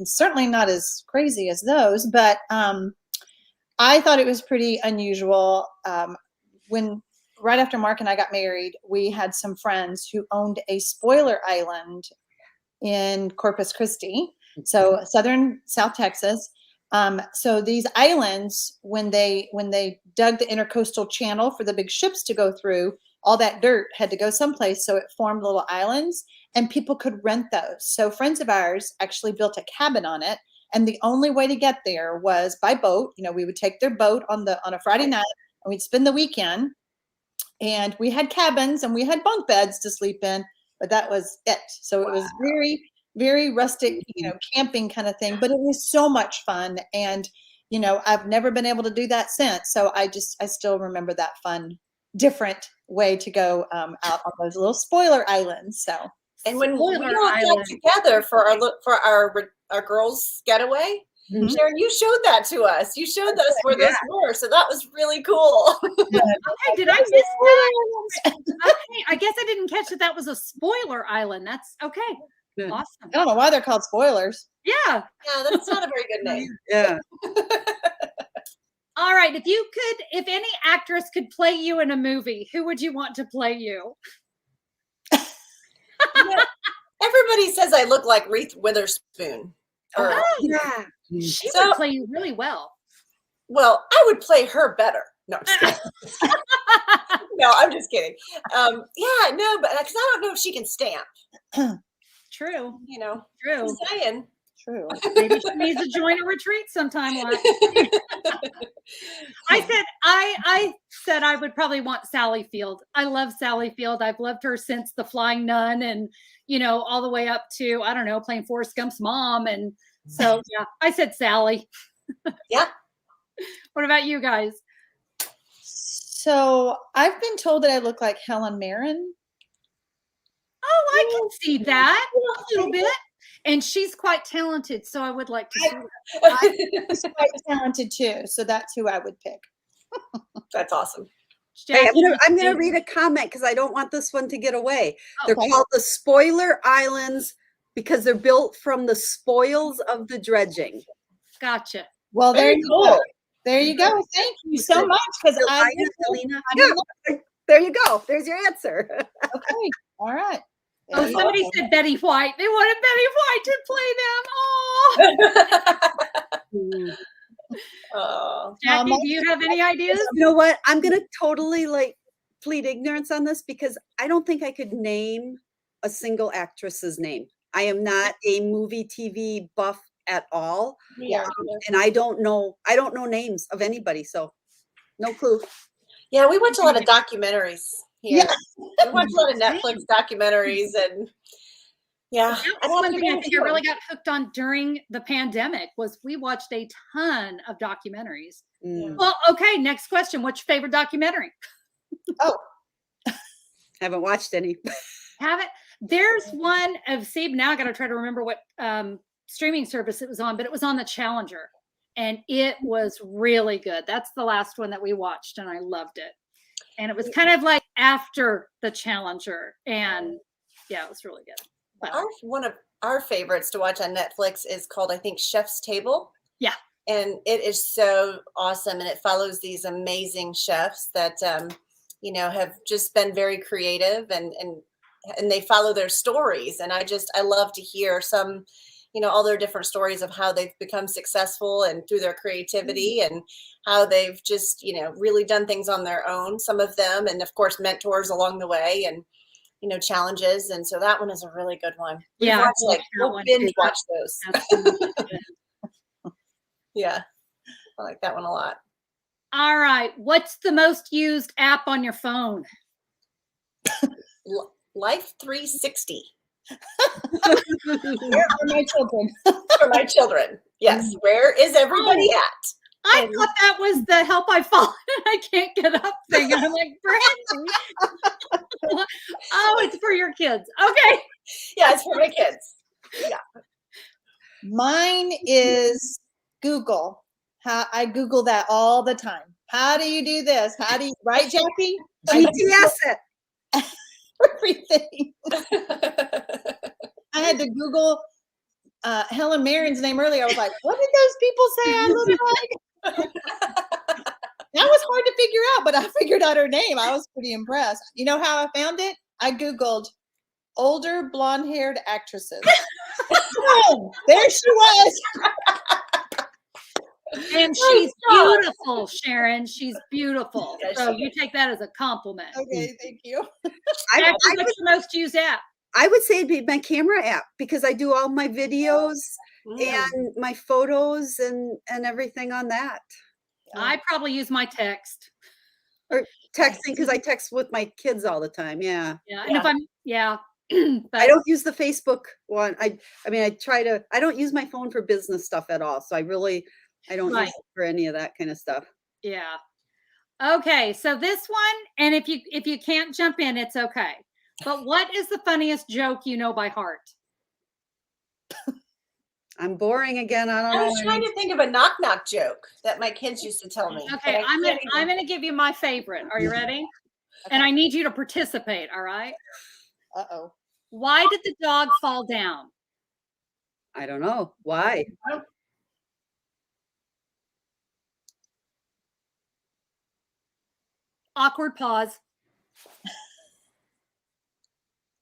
Certainly not as crazy as those, but I thought it was pretty unusual. When right after Mark and I got married, we had some friends who owned a spoiler island in Corpus Christi, so South Texas. So these islands, when they dug the intercoastal channel for the big ships to go through, all that dirt had to go someplace, so it formed little islands, and people could rent those. So friends of ours actually built a cabin on it, and the only way to get there was by boat. We would take their boat on a Friday night, and we'd spend the weekend. And we had cabins and we had bunk beds to sleep in, but that was it. So it was very, very rustic, camping kind of thing, but it was so much fun. And, I've never been able to do that since. So I still remember that fun, different way to go out on those little spoiler islands. So, and when we all got together for our girls' getaway, Sharon, you showed that to us. You showed us where those were, so that was really cool. Okay, did I miss that? Okay, I guess I didn't catch that was a spoiler island. That's okay. Good. Awesome. I don't know why they're called spoilers. Yeah. Yeah, that's not a very good name. Yeah. All right. If any actress could play you in a movie, who would you want to play you? Everybody says I look like Reese Witherspoon. Yeah. She would play you really well. Well, I would play her better. No, I'm just kidding. No, I'm just kidding. But because I don't know if she can stamp. True. True. Just saying. True. Maybe she needs to join a retreat sometime. I said I would probably want Sally Field. I love Sally Field. I've loved her since The Flying Nun, and all the way up to, I don't know, playing Forrest Gump's mom. And so yeah, I said Sally. Yeah. What about you guys? So I've been told that I look like Helen Mirren. Oh, I can see that a little bit. And she's quite talented, so I would like to see her. She's quite talented too, so that's who I would pick. That's awesome. Hey, I'm gonna read a comment because I don't want this one to get away. They're Okay. called the Spoiler Islands because they're built from the spoils of the dredging. Gotcha. Well, there Very you cool. go. There you go. Thank you so much. Because There you go. There's your answer. Okay. All right. Oh, somebody said Betty White. They wanted Betty White to play them. Oh, Jackie, do you have any ideas? You know what? I'm gonna totally plead ignorance on this because I don't think I could name a single actress's name. I am not a movie TV buff at all. Yeah. And I don't know names of anybody, so no clue. Yeah, we watch a lot of documentaries here. Yeah. We watch a lot of Netflix documentaries, and That's one thing I think I really got hooked on during the pandemic was we watched a ton of documentaries. Well, okay, next question. What's your favorite documentary? Oh, Haven't watched any. Haven't. There's one of now I got to try to remember what streaming service it was on, but it was on the Challenger, and it was really good. That's the last one that we watched, and I loved it. And it was kind of like after the Challenger, and yeah, it was really good. But one of our favorites to watch on Netflix is called, I think, Chef's Table. Yeah. And it is so awesome. And it follows these amazing chefs that, have just been very creative and they follow their stories. And I love to hear some, all their different stories of how they've become successful and through their creativity and how they've just, really done things on their own, some of them, and of course, mentors along the way and, challenges. And so that one is a really good one. Yeah, We'll binge watch those. Yeah, I like that one a lot. All right. What's the most used app on your phone? Life 360. Where are my children? For my children. Yes. Where is everybody at? I thought that was the help I fallen and I can't get up thing. And I'm like, Brandy. Oh, it's for your kids. Okay. Yeah, it's for my kids. Yeah. Mine is Google. I Google that all the time. How do you do this? How do you, right, Jackie? GPS it. Everything. I had to Google Helen Mirren's name earlier. I was like, what did those people say I look like? That was hard to figure out, but I figured out her name. I was pretty impressed. You know how I found it? I Googled older blonde-haired actresses. Boom, there she was. And she's beautiful, Sharon. She's beautiful. Yes, So you take that as a compliment. Okay, thank you. Jackie, what's the most used app? I would say it'd be my camera app because I do all my videos and my photos and everything on that. I probably use my text. Or texting because I text with my kids all the time. Yeah. Yeah. And if I'm, but I don't use the Facebook one. I mean, I don't use my phone for business stuff at all. So I don't use it for any of that kind of stuff. Yeah. Okay. So this one, and if you can't jump in, it's okay. But what is the funniest joke you know by heart? I'm boring again. I don't know. I was trying to think of a knock-knock joke that my kids used to tell me. Okay, I'm gonna give you my favorite. Are you ready? Okay. And I need you to participate, all right? Uh-oh. Why did the dog fall down? I don't know. Why? Awkward pause.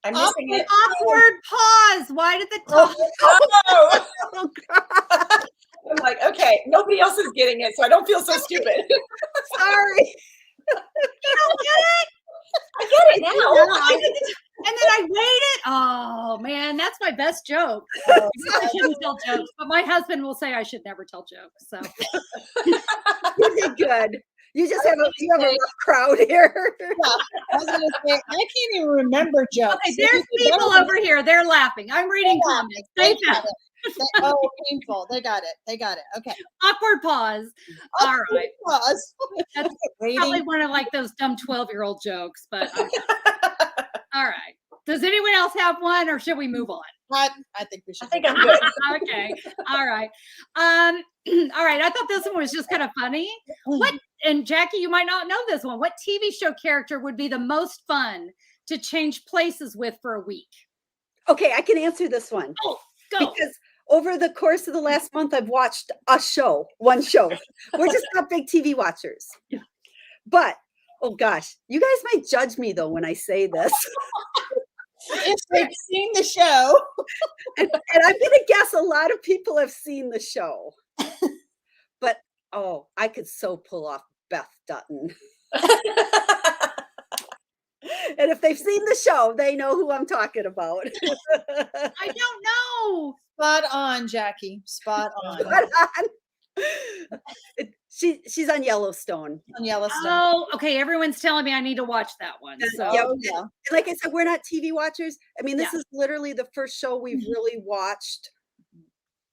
I'm missing it. Awkward pause. Why did the dog? Oh, Oh, God. I'm like, okay, nobody else is getting it, so I don't feel so stupid. Sorry. You don't get it? I get it now. And then I waited. Oh man, that's my best joke. I shouldn't tell jokes, but my husband will say I should never tell jokes. So You did good. You just have a rough crowd here. Yeah, I was gonna say, I can't even remember jokes. okay, there's people over here. They're laughing. I'm reading comments. They found it. Oh, painful. They got it. Okay. Awkward pause. All right. Pause. That's Waiting. probably one of like those dumb 12-year-old jokes, but all right. Does anyone else have one or should we move on? I think we should. I think I'm good. Okay. All right. All right. I thought this one was just kind of funny. And Jackie, you might not know this one. What TV show character would be the most fun to change places with for a week? Okay, I can answer this one. Oh, go. Because over the course of the last month, I've watched one show. We're just not big TV watchers. Yeah. But, oh gosh, you guys might judge me though when I say this. If they've seen the show. And I'm going to guess a lot of people have seen the show. But, oh, I could so pull off Beth Dutton. And if they've seen the show, they know who I'm talking about. I don't know. Spot on, Jackie. Spot on. She's on Yellowstone. On Yellowstone. Oh, okay. Everyone's telling me I need to watch that one. So. Yeah. Like I said, we're not TV watchers. I mean, this is literally the first show we've really watched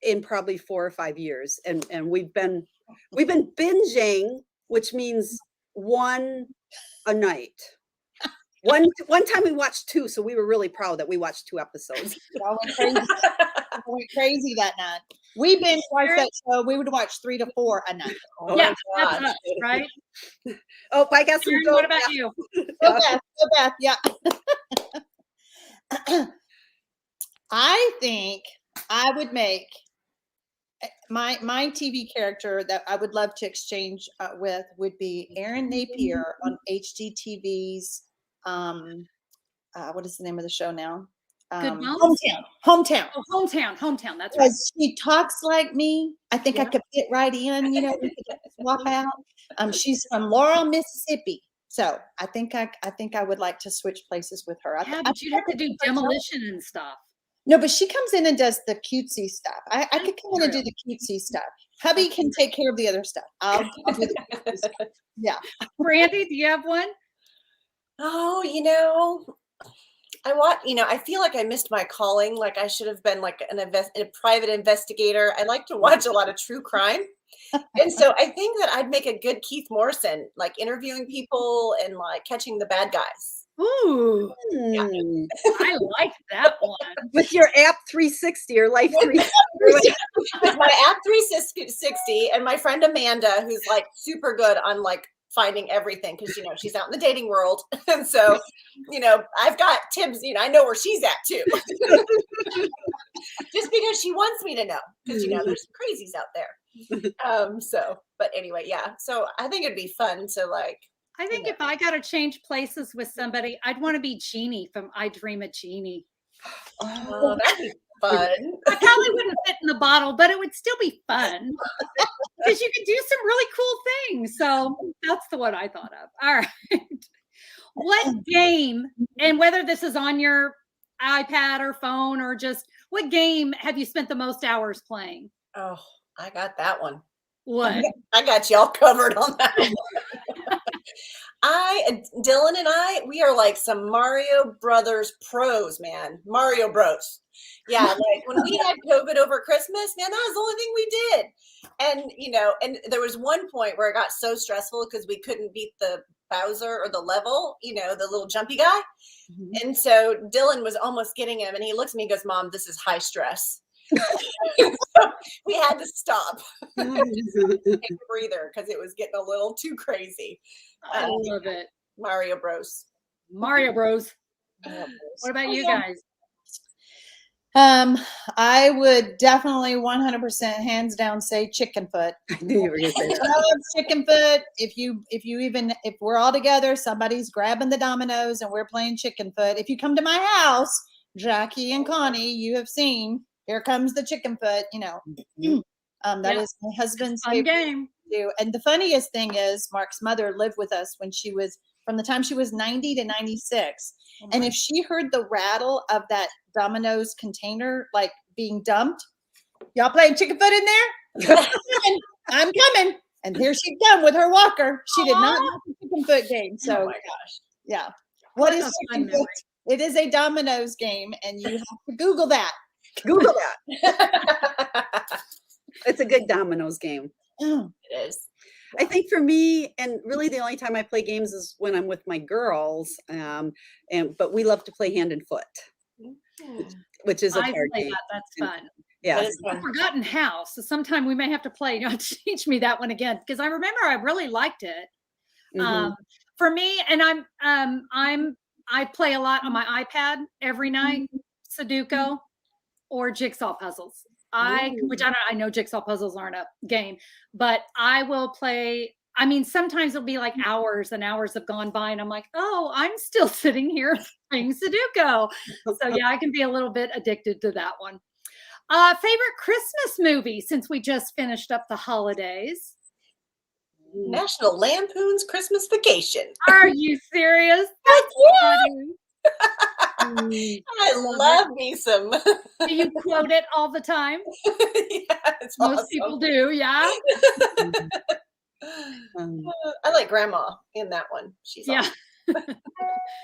in probably 4 or 5 years. And we've been binging, which means one a night. One time we watched 2, so we were really proud that we watched 2 episodes. I went crazy that night. We binge watched that show. We would watch 3 to 4 a night. Oh yeah, my that's gosh. us, right? Oh, I got some. What about you? Go Beth. Yeah. I think I would make my TV character that I would love to exchange with would be Aaron Napier on HGTV's what is the name of the show now? Good Moms? Hometown. Oh, hometown. That's right. Because she talks like me. I think I Yeah. could fit right in, we could just swap out. She's from Laurel, Mississippi. So I think I would like to switch places with her. Yeah, but you'd have to do demolition and stuff. No, but she comes in and does the cutesy stuff. I could come in and do the cutesy stuff. Hubby can take care of the other stuff. I'll do the cutesy stuff. Yeah. Brandy, do you have one? Oh, I feel like I missed my calling. Like I should have been like a private investigator. I like to watch a lot of true crime. And so I think that I'd make a good Keith Morrison, like interviewing people and like catching the bad guys. Ooh, Yeah. I like that one. With your app 360 or life 360. With my app 360 and my friend Amanda, who's like super good on like finding everything because she's out in the dating world. And so, I've got tips, I know where she's at too. Just because she wants me to know. Because there's crazies out there. But anyway, yeah. So I think it'd be fun to like. I think if I got to change places with somebody, I'd want to be Jeannie from I Dream of Jeannie. Oh, that'd be fun. I probably wouldn't fit in the bottle, but it would still be fun because you could do some really cool things. So that's the one I thought of. All right. What game, and whether this is on your iPad or phone or just what game have you spent the most hours playing? Oh, I got that one. What? I got y'all covered on that one. Dylan and we are like some Mario Brothers pros, man. Mario Bros. Yeah, like when we had COVID over Christmas, man, that was the only thing we did. And, and there was one point where it got so stressful because we couldn't beat the Bowser or the level, the little jumpy guy. Mm-hmm. And so Dylan was almost getting him and he looks at me and goes, Mom, this is high stress. So we had to stop. Take a breather because it was getting a little too crazy. I love it. Mario Bros. Mario Bros. What about you guys? I would definitely 100% hands down say chicken foot. I knew you were going to say that. I love chicken foot. If we're all together, somebody's grabbing the dominoes and we're playing chicken foot. If you come to my house, Jackie and Connie, you have seen, here comes the chicken foot, that is my husband's favorite game. And the funniest thing is Mark's mother lived with us from the time she was 90 to 96. Oh, and if she heard the rattle of that Domino's container, like being dumped, y'all playing chicken foot in there? I'm coming. And here she'd come with her walker. She did not have the chicken foot game. So, oh my gosh. Yeah. What is chicken foot? It is a Domino's game, and you have to Google that. Google that. It's a good Domino's game. It is. I think for me, and really the only time I play games is when I'm with my girls. But we love to play hand and foot, which is a card game. That's fun. Yeah, I've forgotten how. So sometime we may have to play. Teach me that one again because I remember I really liked it. Mm-hmm. For me, and I play a lot on my iPad every night, Sudoku or jigsaw puzzles. I know jigsaw puzzles aren't a game, but I will play. I mean, sometimes it'll be like hours and hours have gone by and I'm like, oh, I'm still sitting here playing Sudoku. So yeah, I can be a little bit addicted to that one. Favorite Christmas movie since we just finished up the holidays? National Lampoon's Christmas Vacation. Are you serious? I love me some. Do you quote it all the time? Yeah, it's most awesome. people do. Yeah. I like Grandma in that one. She's awesome. I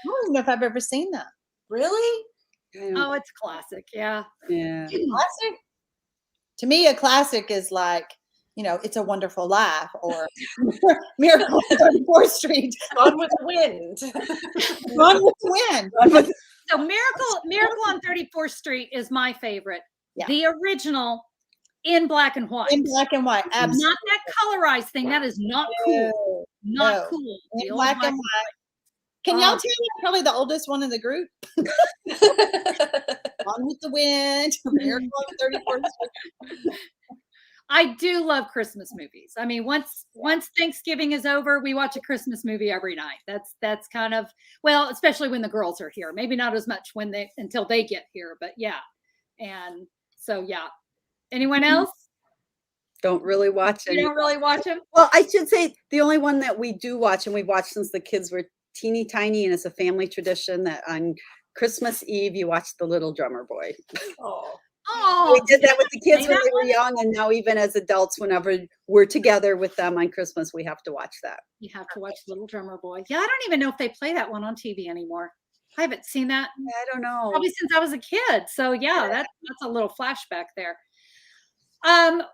don't know if I've ever seen that. Really? Oh, it's classic. Yeah. Yeah. Classic. To me, a classic is like, It's a Wonderful Life or Miracle on 34th Street. Gone with the Wind. Gone with the Wind. So Miracle on 34th Street is my favorite. Yeah. The original in black and white. In black and white, absolutely. Not that colorized thing. That is not cool. Not cool. In black and white. Can y'all tell me I'm probably the oldest one in the group? Gone with the Wind. Miracle on 34th Street. I do love Christmas movies. I mean, once Thanksgiving is over, we watch a Christmas movie every night. That's kind of, well, especially when the girls are here. Maybe not as much until they get here, but yeah. And so yeah. Anyone else? Don't really watch You don't really watch them? Well, I should say the only one that we do watch, and we've watched since the kids were teeny tiny, and it's a family tradition that on Christmas Eve you watch The Little Drummer Boy. Oh, We did that with the kids say when that they were one? young, and now even as adults, whenever we're together with them on Christmas, we have to watch that. You have to watch Little Drummer Boy. Yeah, I don't even know if they play that one on TV anymore. I haven't seen that I don't know. probably since I was a kid. So yeah, that's a little flashback there.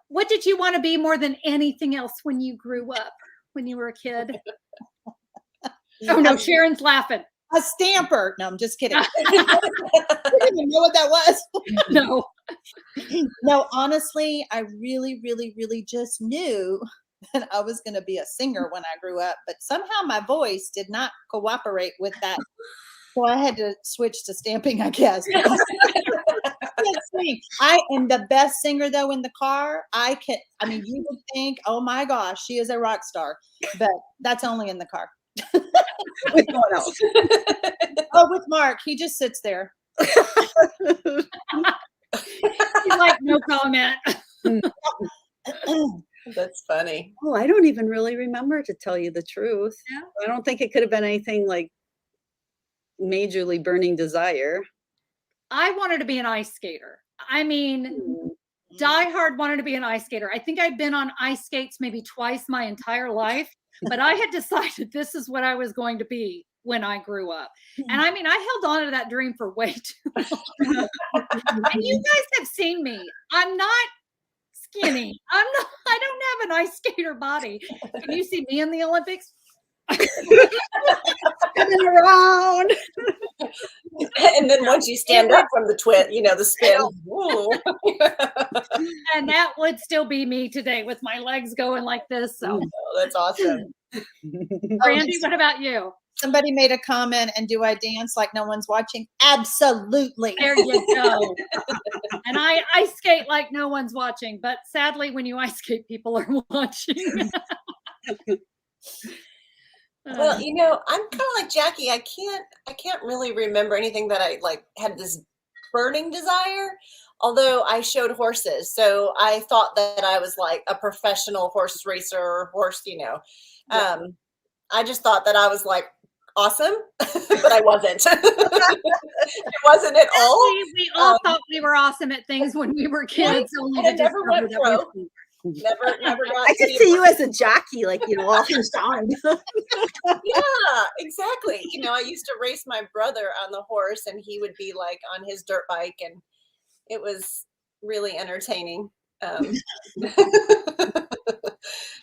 What did you want to be more than anything else when you grew up, when you were a kid? Oh no, Sharon's laughing. A stamper. No, I'm just kidding. I didn't even know what that was. No. No, honestly, I really, really, really just knew that I was going to be a singer when I grew up, but somehow my voice did not cooperate with that. So I had to switch to stamping, I guess. I am the best singer though in the car. I mean, you would think, oh my gosh, she is a rock star, but that's only in the car. With no one else. Oh, with Mark, he just sits there. He's like, no comment. that's funny. Oh, I don't even really remember, to tell you the truth. Yeah. I don't think it could have been anything like majorly burning desire. I wanted to be an ice skater. I mean, die hard wanted to be an ice skater. I think I'd been on ice skates maybe twice my entire life, but I had decided this is what I was going to be when I grew up. And I mean, I held on to that dream for way too long. And you guys have seen me. I'm not skinny. I don't have an ice skater body. Can you see me in the Olympics? Coming around. And then once you stand up from the the spin. And that would still be me today with my legs going like this. So Oh, that's awesome. Brandy, what about you? Somebody made a comment, and do I dance like no one's watching? Absolutely. There you go. And I ice skate like no one's watching, but sadly, when you ice skate, people are watching. Well, I'm kind of like Jackie. I can't really remember anything that I like had this burning desire. Although I showed horses, so I thought that I was like a professional horse racer, I just thought that I was like awesome, but I wasn't. It wasn't at all. We all thought we were awesome at things when we were kids. Only I to never went discover that pro. we Never got I could to see you as a jockey, like, all hinged on. Yeah, exactly. I used to race my brother on the horse, and he would be like on his dirt bike, and it was really entertaining.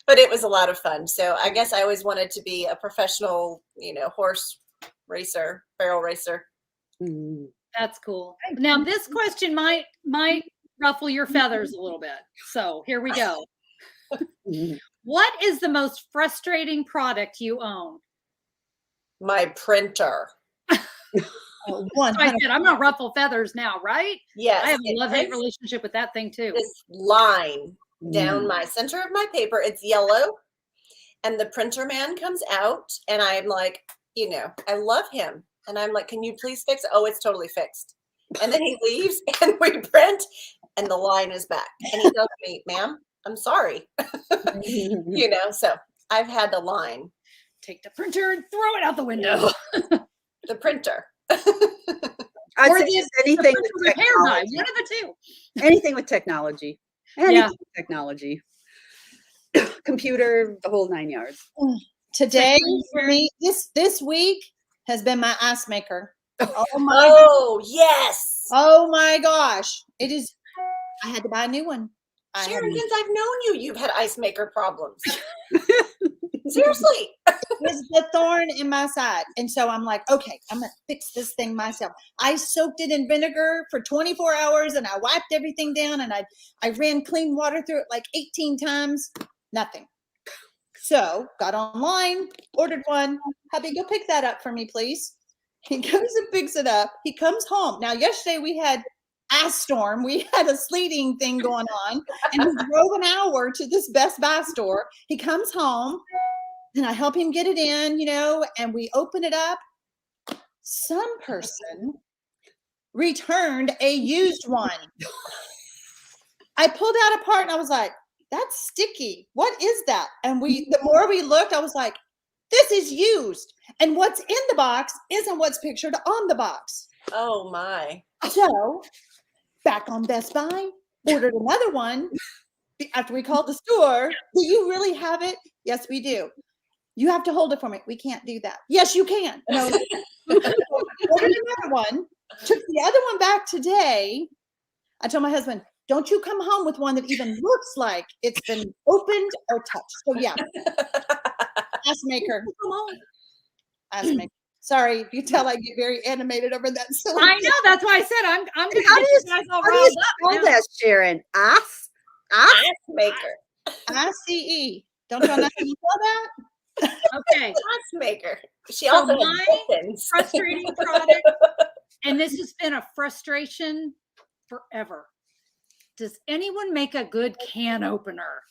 But it was a lot of fun. So I guess I always wanted to be a professional, horse racer, barrel racer. That's cool. Now, this question might ruffle your feathers a little bit. So here we go. What is the most frustrating product you own? My printer. I said, I'm gonna ruffle feathers now, right? Yes. I have a love-hate relationship with that thing too. This line down my center of my paper, it's yellow, and the printer man comes out, and I'm like, I love him, and I'm like, can you please fix it? Oh, it's totally fixed. And then he leaves, and we print, and the line is back, and he tells me, ma'am, I'm sorry. So I've had the line. Take the printer and throw it out the window. The printer. I'd say just anything with repair guy, technology. one of the two. Anything with technology. Anything with technology. Computer, the whole 9 yards. Today, for me, this week has been my ice maker. Oh, yes. Oh my gosh. It is. I had to buy a new one. Sharon, since I've known you, you've had ice maker problems. Seriously. It's the thorn in my side. And so I'm like, okay, I'm going to fix this thing myself. I soaked it in vinegar for 24 hours, and I wiped everything down, and I ran clean water through it like 18 times. Nothing. So got online, ordered one. Hubby, go pick that up for me, please. He comes and picks it up. He comes home. Now, yesterday we had ice storm. We had a sleeting thing going on, and he drove an hour to this Best Buy store. He comes home, and I help him get it in, and we open it up. Some person returned a used one. I pulled out a part and I was like, that's sticky. What is that? And the more we looked, I was like, this is used. And what's in the box isn't what's pictured on the box. Oh my. So back on Best Buy, ordered another one after we called the store. Do you really have it? Yes, we do. You have to hold it for me. We can't do that. Yes, you can. No. Ordered another one. Took the other one back today. I told my husband, don't you come home with one that even looks like it's been opened or touched. So yeah. Ass maker. Come on. Ass maker. Sorry, you tell I get very animated over that. I know. That's why I said I'm going to get you guys all riled up. How do you spell that, Sharon? Ass maker. ICE. Don't y'all know how you spell that? Okay. Ass maker. She also my has frustrating product, and this has been a frustration forever. Does anyone make a good can opener?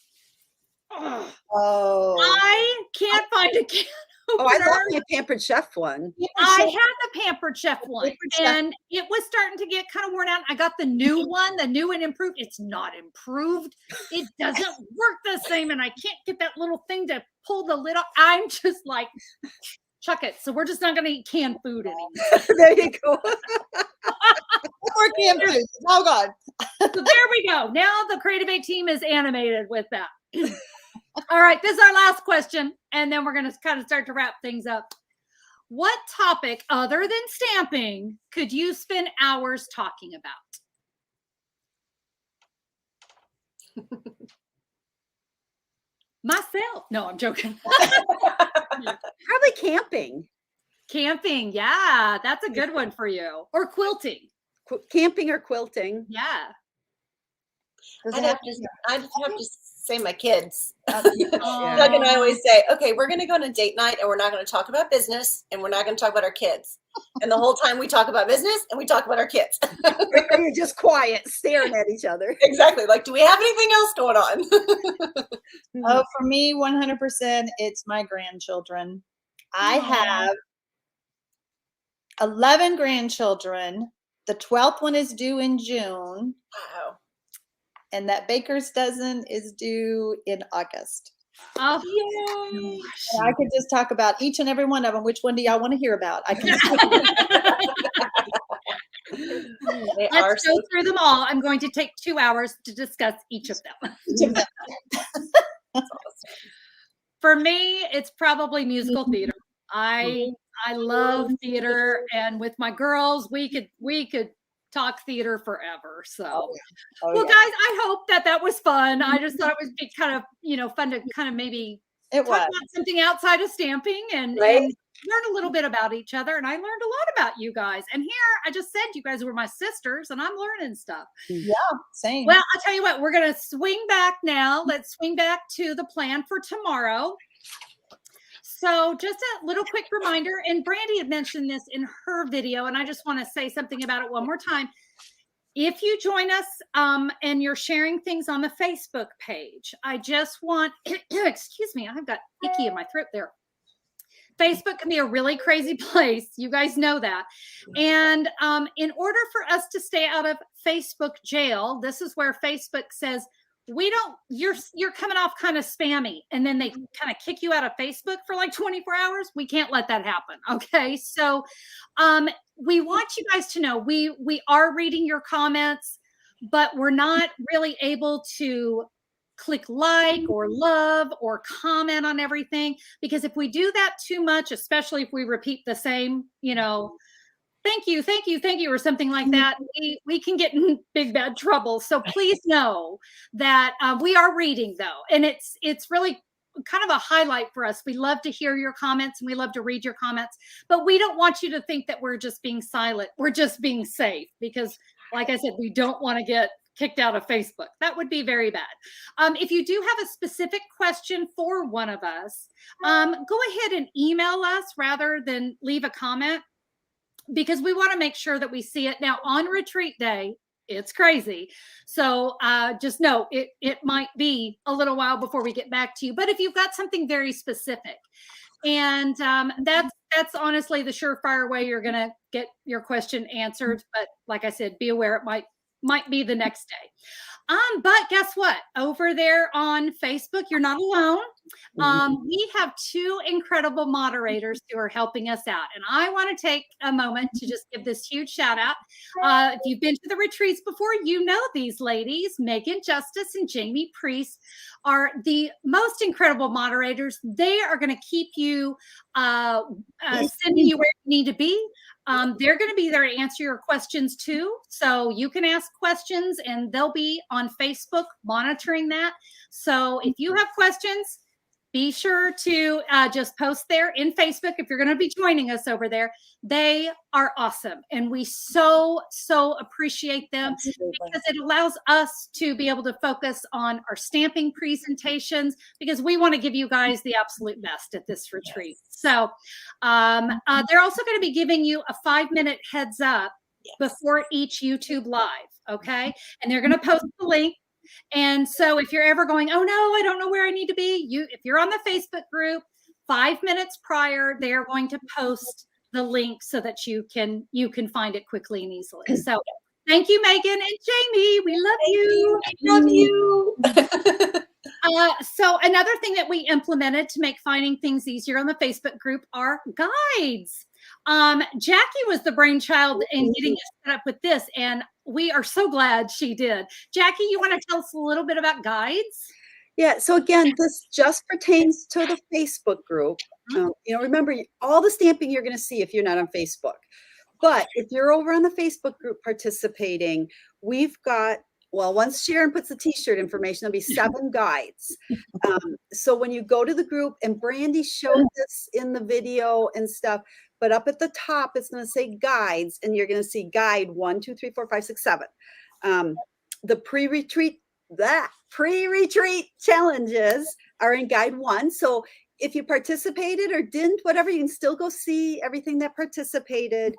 Oh. I can't find a can opener. Oh, I love my Pampered Chef one. I had the Pampered Chef one, and it was starting to get kind of worn out. I got the new one, the new and improved. It's not improved. It doesn't work the same, and I can't get that little thing to pull the lid off. I'm just like, chuck it. So we're just not going to eat canned food anymore. There you go. More canned food. Oh God. So there we go. Now the Creativate team is animated with that. All right, this is our last question, and then we're going to kind of start to wrap things up. What topic other than stamping could you spend hours talking about? Myself. No, I'm joking. Probably camping. Camping. Yeah, that's a good one for you. Or quilting. Camping or quilting. Yeah. I'd have to say my kids. Yeah. Doug and I always say, okay, we're going to go on a date night and we're not going to talk about business and we're not going to talk about our kids. And the whole time we talk about business and we talk about our kids. You're just quiet, staring at each other. Exactly. Like, do we have anything else going on? Oh, for me, 100%, it's my grandchildren. I have 11 grandchildren. The 12th one is due in June. Wow. And that baker's dozen is due in August. Oh, yay. And I could just talk about each and every one of them. Which one do y'all want to hear about? I can. Let's go through them all. I'm going to take 2 hours to discuss each of them. For me, it's probably musical theater. I love theater, and with my girls, we could talk theater forever. So, well, guys, I hope that was fun. I just thought it would be kind of, fun to kind of maybe talk about something outside of stamping and learn a little bit about each other. And I learned a lot about you guys. And here, I just said you guys were my sisters, and I'm learning stuff. Yeah, same. Well, I'll tell you what, we're going to swing back now. Let's swing back to the plan for tomorrow. So just a little quick reminder, and Brandy had mentioned this in her video, and I just want to say something about it one more time. If you join us and you're sharing things on the Facebook page, I just want, excuse me, I've got icky in my throat there. Facebook can be a really crazy place. You guys know that. And in order for us to stay out of Facebook jail, this is where Facebook says, you're coming off kind of spammy, and then they kind of kick you out of Facebook for like 24 hours. We can't let that happen. Okay. So we want you guys to know we are reading your comments, but we're not really able to click like or love or comment on everything, because if we do that too much, especially if we repeat the same, thank you, or something like that, we can get in big bad trouble. So please know that we are reading, though, and it's really kind of a highlight for us. We love to hear your comments and we love to read your comments, but we don't want you to think that we're just being silent. We're just being safe, because like I said, we don't want to get kicked out of Facebook. That would be very bad. If you do have a specific question for one of us, go ahead and email us rather than leave a comment, because we want to make sure that we see it. Now, on retreat day, It's crazy. So just know it might be a little while before we get back to you. But if you've got something very specific, and that's honestly the surefire way you're going to get your question answered. But like I said, be aware it might be the next day. But guess what? Over there on Facebook, you're not alone. We have two incredible moderators who are helping us out. And I want to take a moment to just give this huge shout out. If you've been to the retreats before, you know these ladies, Megan Justice and Jamie Priest, are the most incredible moderators. They are going to keep you sending you where you need to be. They're going to be there to answer your questions too. So you can ask questions and they'll be on Facebook monitoring that. So if you have questions, be sure to just post there in Facebook if you're going to be joining us over there. They are awesome. And we so appreciate them. Absolutely. Because it allows us to be able to focus on our stamping presentations, because we want to give you guys the absolute best at this retreat. Yes. So they're also going to be giving you a 5-minute heads up before each YouTube live. Okay. And they're going to post the link. And so if you're ever going, oh no, I don't know where I need to be, if you're on the Facebook group, 5 minutes prior, they're going to post the link so that you can find it quickly and easily. So thank you, Megan and Jamie. We love you. Love you. So another thing that we implemented to make finding things easier on the Facebook group are guides. Jackie was the brainchild in getting us set up with this, and we are so glad she did. Jackie, you want to tell us a little bit about guides? Yeah. So again, this just pertains to the Facebook group. Remember, all the stamping you're going to see if you're not on Facebook. But if you're over on the Facebook group participating, we've got, well, once Sharon puts the t-shirt information, there'll be 7 guides. So when you go to the group, and Brandy showed this in the video and stuff, but up at the top, it's going to say guides, and you're going to see guide 1, 2, 3, 4, 5, 6, 7. The pre-retreat challenges are in guide 1. So if you participated or didn't, whatever, you can still go see everything that participated.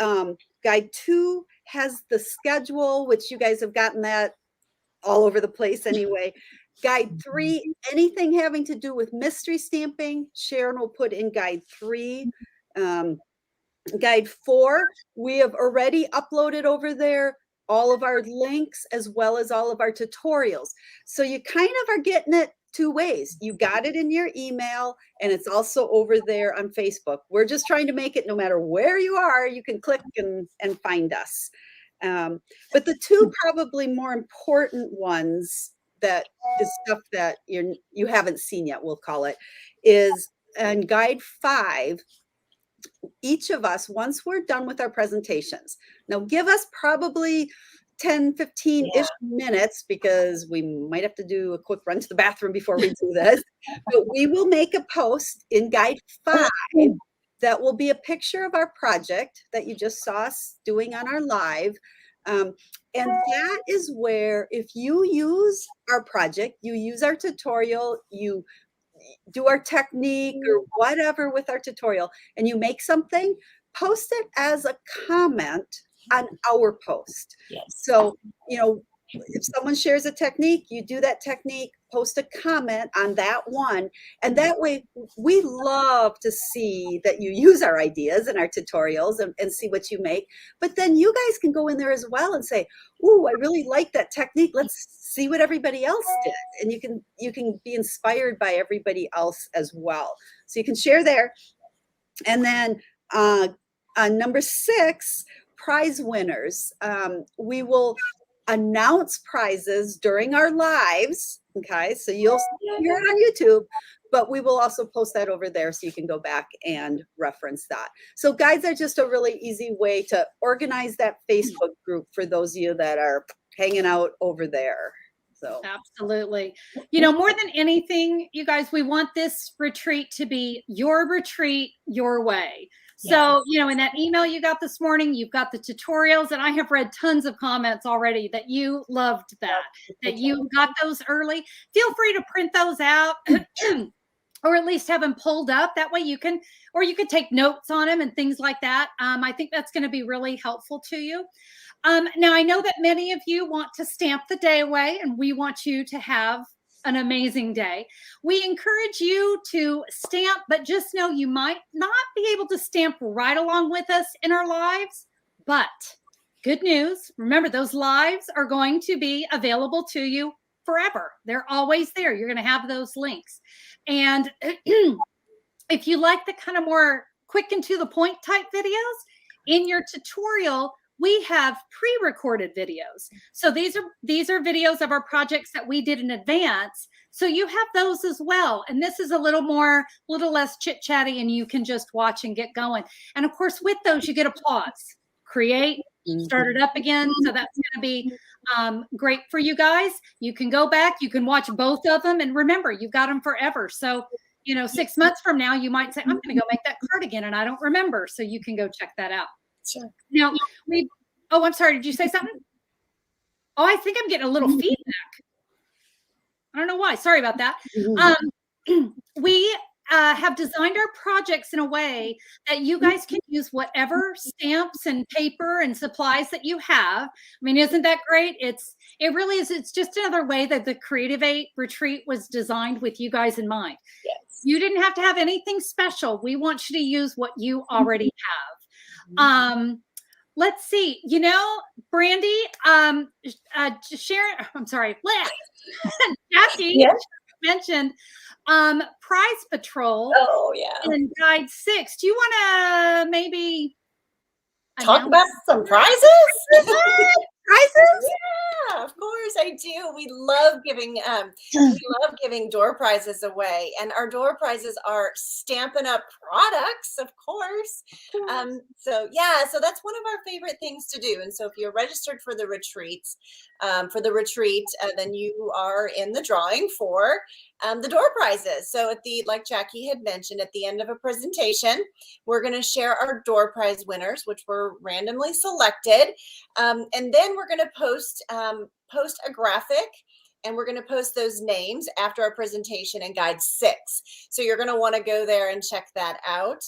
Guide 2 has the schedule, which you guys have gotten that all over the place anyway. Guide 3, anything having to do with mystery stamping, Sharon will put in guide 3. Guide 4, we have already uploaded over there all of our links as well as all of our tutorials. So you kind of are getting it 2 ways. You got it in your email, and it's also over there on Facebook. We're just trying to make it, no matter where you are, you can click and find us. But the 2 probably more important ones that is stuff that you haven't seen yet, we'll call it, is in guide 5, each of us, once we're done with our presentations, now give us probably 10, 15-ish minutes, because we might have to do a quick run to the bathroom before we do this, but we will make a post in guide 5 that will be a picture of our project that you just saw us doing on our live. And that is where, if you use our project, you use our tutorial, you do our technique or whatever with our tutorial, and you make something, post it as a comment on our post. Yes. So, if someone shares a technique, you do that technique, post a comment on that one. And that way, we love to see that you use our ideas and our tutorials and see what you make. But then you guys can go in there as well and say, ooh, I really like that technique. Let's see what everybody else did. And you can be inspired by everybody else as well. So you can share there. And then number 6, prize winners. We will announce prizes during our lives. Okay, so you'll hear it on YouTube, but we will also post that over there so you can go back and reference that. So guides are just a really easy way to organize that Facebook group for those of you that are hanging out over there. So absolutely. More than anything, you guys, we want this retreat to be your retreat, your way. So, in that email you got this morning, you've got the tutorials, and I have read tons of comments already that you loved that you got those early. Feel free to print those out or at least have them pulled up. That way you can, or you could take notes on them and things like that. I think that's going to be really helpful to you. Now, I know that many of you want to stamp the day away, and we want you to have an amazing day. We encourage you to stamp, but just know you might not be able to stamp right along with us in our lives. But good news, remember, those lives are going to be available to you forever. They're always there. You're going to have those links. And if you like the kind of more quick and to the point type videos, in your tutorial, we have pre-recorded videos. So these are videos of our projects that we did in advance. So you have those as well. And this is a little less chit-chatty, and you can just watch and get going. And of course, with those, you get a pause, create, start it up again. So that's going to be great for you guys. You can go back, you can watch both of them. And remember, you've got them forever. So, 6 months from now, you might say, I'm going to go make that card again, and I don't remember. So you can go check that out. Sure. Now, I'm sorry. Did you say something? Oh, I think I'm getting a little feedback. I don't know why. Sorry about that. We have designed our projects in a way that you guys can use whatever stamps and paper and supplies that you have. I mean, isn't that great? It really is. It's just another way that the Creativate retreat was designed with you guys in mind. Yes. You didn't have to have anything special. We want you to use what you already have. Let's see, Brandy, Sharon, I'm sorry, Jackie mentioned Prize Patrol. Oh, yeah. And Guide 6. Do you want to maybe talk about some prizes? Prizes? Yeah, of course I do. We love giving door prizes away, and our door prizes are Stampin' Up! Products, of course. So that's one of our favorite things to do. And so if you're registered for the retreat, then you are in the drawing for the door prizes. So like Jackie had mentioned, at the end of a presentation, we're going to share our door prize winners, which were randomly selected. And then we're going to post a graphic, and we're going to post those names after our presentation in Guide 6. So you're going to want to go there and check that out.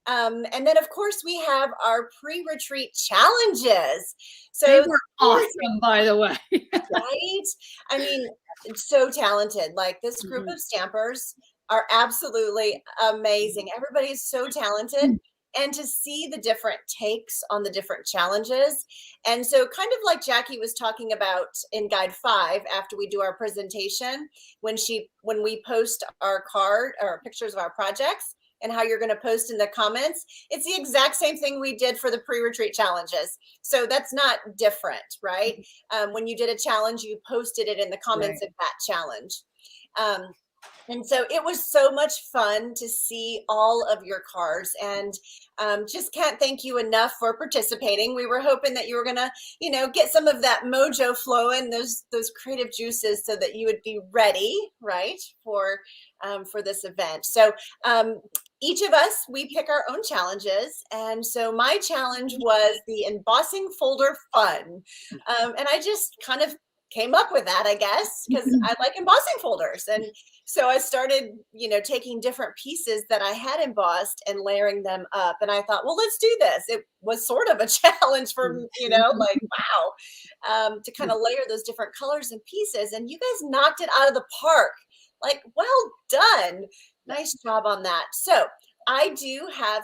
And then, of course, we have our pre-retreat challenges. So they were awesome, by the way. Right? I mean, so talented. Like, this group of stampers are absolutely amazing. Everybody is so talented. And to see the different takes on the different challenges. And so kind of like Jackie was talking about in Guide 5, after we do our presentation, when we post our card or pictures of our projects and how you're going to post in the comments, it's the exact same thing we did for the pre-retreat challenges. So that's not different, right? When you did a challenge, you posted it in the comments of that challenge. And so it was so much fun to see all of your cards, and just can't thank you enough for participating. We were hoping that you were going to, get some of that mojo flowing, those creative juices, so that you would be ready, right, for this event. So each of us, we pick our own challenges. And so my challenge was the embossing folder fun. And I just kind of came up with that, I guess, because I like embossing folders. And so I started, taking different pieces that I had embossed and layering them up. And I thought, well, let's do this. It was sort of a challenge for, like, wow, to kind of layer those different colors and pieces. And you guys knocked it out of the park. Like, well done. Nice job on that. So I do have,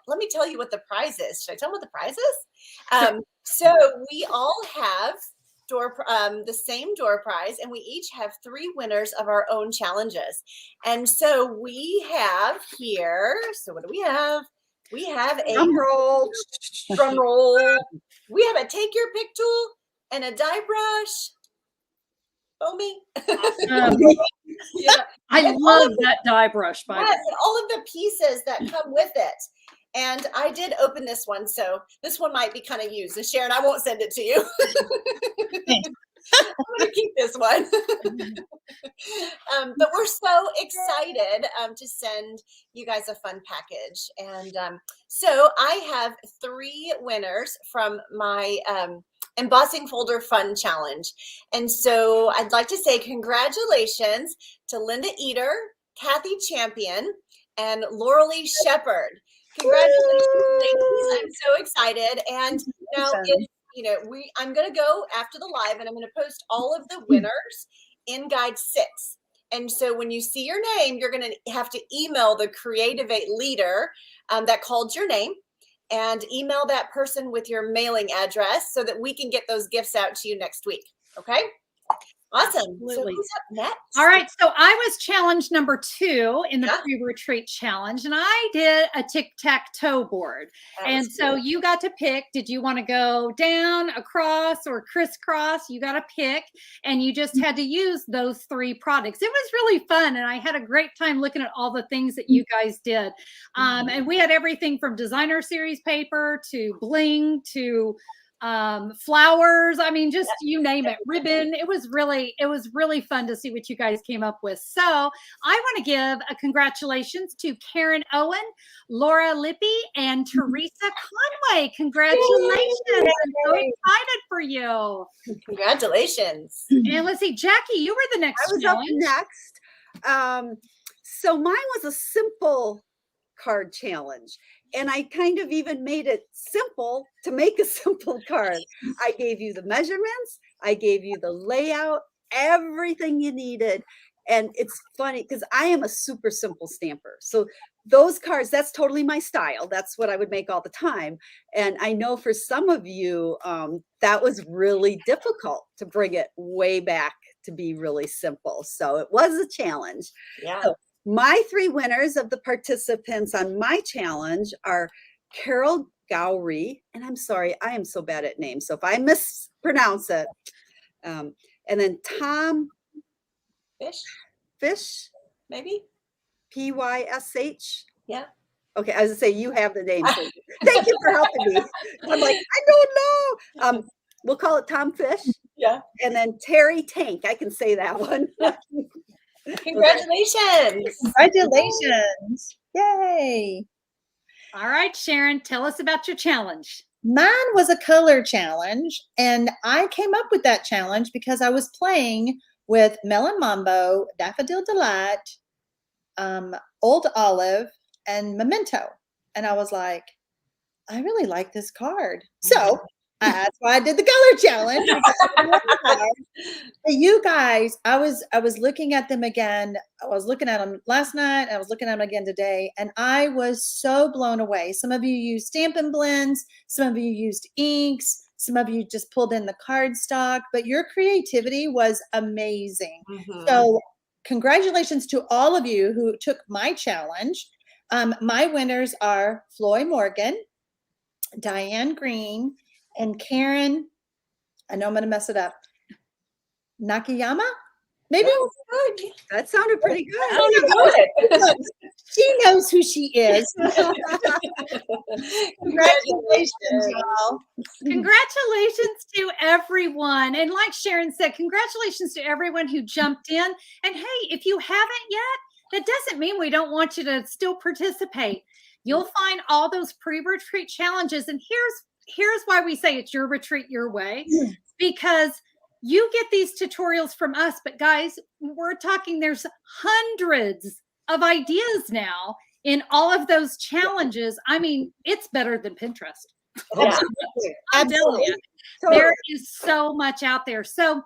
let me tell you what the prize is. Should I tell them what the prize is? So we all have the same door prize, and we each have 3 winners of our own challenges. And so we have here, so what do we have? We have a drum roll. We have a take your pick tool and a die brush. Foamy. Yeah. I love that die brush, by the way. And all of the pieces that come with it. And I did open this one, so this one might be kind of used. And Sharon, I won't send it to you. I'm going to keep this one. But we're so excited to send you guys a fun package. And so I have 3 winners from my embossing folder fun challenge. And so I'd like to say congratulations to Linda Eater, Kathy Champion and Lauralee Shepherd. Congratulations, ladies. I'm so excited. And now if I'm going to go after the live and I'm going to post all of the winners in guide 6. And so when you see your name, you're going to have to email the Creativate leader that called your name, and email that person with your mailing address so that we can get those gifts out to you next week. Okay. Awesome. Absolutely. So who's up next? All right. So I was challenge number 2 in the pre-retreat challenge, and I did a tic-tac-toe board. And so you got to pick, did you want to go down, across, or crisscross? You got to pick, and you just had to use those 3 products. It was really fun, and I had a great time looking at all the things that you guys did. And we had everything from designer series paper to bling to flowers. I mean, just you name it, ribbon. It was really fun to see what you guys came up with. So I want to give a congratulations to Karen Owen, Laura Lippy, and Teresa Conway. Congratulations. I'm so excited for you. Congratulations. And let's see, Jackie, you were the next. I was challenge. up next. So mine was a simple card challenge. And I kind of even made it simple to make a simple card. I gave you the measurements. I gave you the layout, everything you needed. And it's funny because I am a super simple stamper. So those cards, that's totally my style. That's what I would make all the time. And I know for some of you, that was really difficult to bring it way back to be really simple. So it was a challenge. Yeah. So my 3 winners of the participants on my challenge are Carol Gowrie, and I'm sorry, I am so bad at names. So if I mispronounce it, and then Tom Fish, maybe Pysh. Yeah. Okay, I was gonna say you have the name. So thank you for helping me. I'm like, I don't know. We'll call it Tom Fish. Yeah. And then Terry Tank. I can say that one. Congratulations. Congratulations. Yay. All right, Sharon, tell us about your challenge. Mine was a color challenge, and I came up with that challenge because I was playing with Melon Mambo, Daffodil Delight, Old Olive, and Memento. And I was like, I really like this card. So that's why I did the color challenge. But you guys, I was looking at them again. I was looking at them last night. I was looking at them again today, and I was so blown away. Some of you used Stampin' Blends. Some of you used inks. Some of you just pulled in the cardstock. But your creativity was amazing. So congratulations to all of you who took my challenge. My winners are Floy Morgan, Diane Green, and Karen, I know I'm going to mess it up, Nakayama? Maybe? Good. That sounded pretty good. She knows who she is. Congratulations, y'all. Congratulations to everyone. And like Sharon said, congratulations to everyone who jumped in. And hey, if you haven't yet, that doesn't mean we don't want you to still participate. You'll find all those pre-retreat challenges. And here's why we say it's your retreat your way, because you get these tutorials from us, but guys, we're talking, there's hundreds of ideas now in all of those challenges. I mean, it's better than Pinterest. Yeah. I'm telling you, there is so much out there. So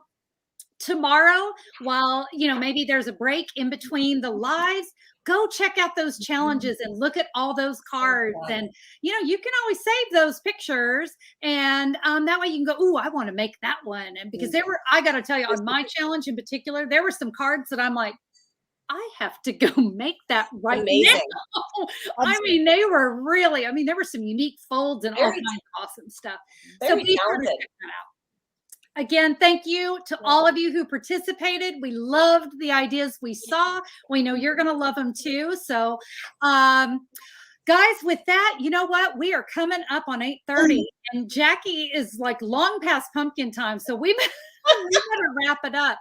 tomorrow, while, maybe there's a break in between the lives, go check out those challenges and look at all those cards. And, you can always save those pictures. And that way you can go, ooh, I want to make that one. And because I got to tell you, on my now in particular, there were some cards that I'm like, I have to go make that right Amazing. now. I mean, they were really, there were some unique folds and all kinds of awesome stuff. So be sure to check that out. Again, thank you to all of you who participated. We loved the ideas we saw. We know you're going to love them too. So, guys, with that, you know what? We are coming up on 8:30, and Jackie is like long past pumpkin time. So we better wrap it up,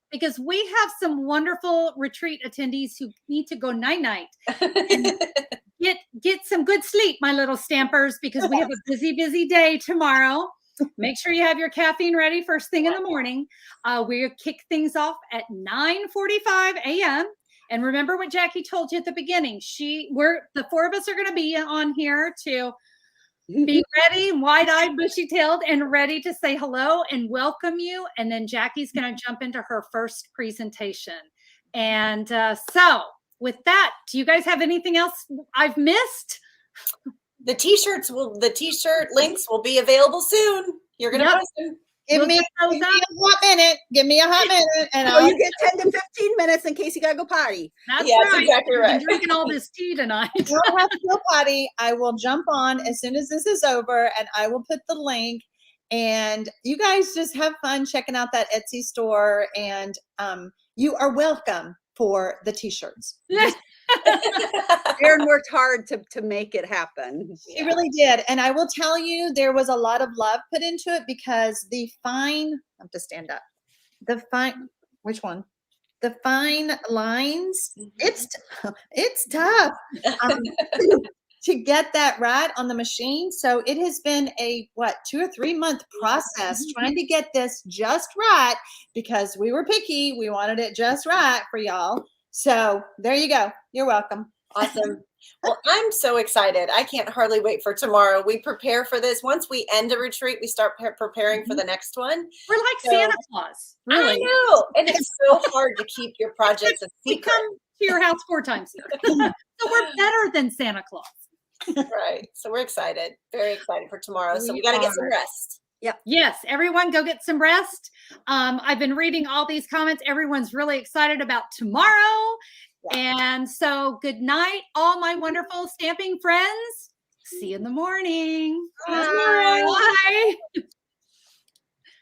because we have some wonderful retreat attendees who need to go night-night and get some good sleep, my little stampers, because we have a busy day tomorrow. Make sure you have your caffeine ready first thing in the morning. We'll kick things off at 9:45 a.m. And remember what Jackie told you at the beginning. The four of us are going to be on here to be ready, wide-eyed, bushy-tailed, and ready to say hello and welcome you. And then Jackie's going to jump into her first presentation. And so with that, do you guys have anything else I've missed? The t-shirt links will be available soon. You're going to post them. Give me a hot minute. Give me a hot minute. And So you get 10 to 15 minutes in case you got to go potty. That's Yeah, right. that's exactly right. I've been drinking all this tea tonight. I don't have to go potty. I will jump on as soon as this is over, and I will put the link. And you guys just have fun checking out that Etsy store. And you are welcome for the t-shirts. Erin worked hard to make it happen. She really did. And I will tell you, there was a lot of love put into it because I have to stand up. Which one? The fine lines, it's tough to get that right on the machine. So it has been a 2 or 3 month process trying to get this just right because we were picky. We wanted it just right for y'all. So there you go. You're welcome. Awesome. Well, I'm so excited. I can't hardly wait for tomorrow. We prepare for this. Once we end a retreat, we start preparing for the next one. We're like Santa Claus. Really. I know. And it's so hard to keep your projects a We secret. come to your house 4 times a year. So we're better than Santa Claus. Right. So we're excited. Very excited for tomorrow. So we got to get some rest. Yep. Yes, everyone go get some rest. I've been reading all these comments. Everyone's really excited about tomorrow. Yeah. And so good night, all my wonderful stamping friends. See you in the morning. Bye. Bye.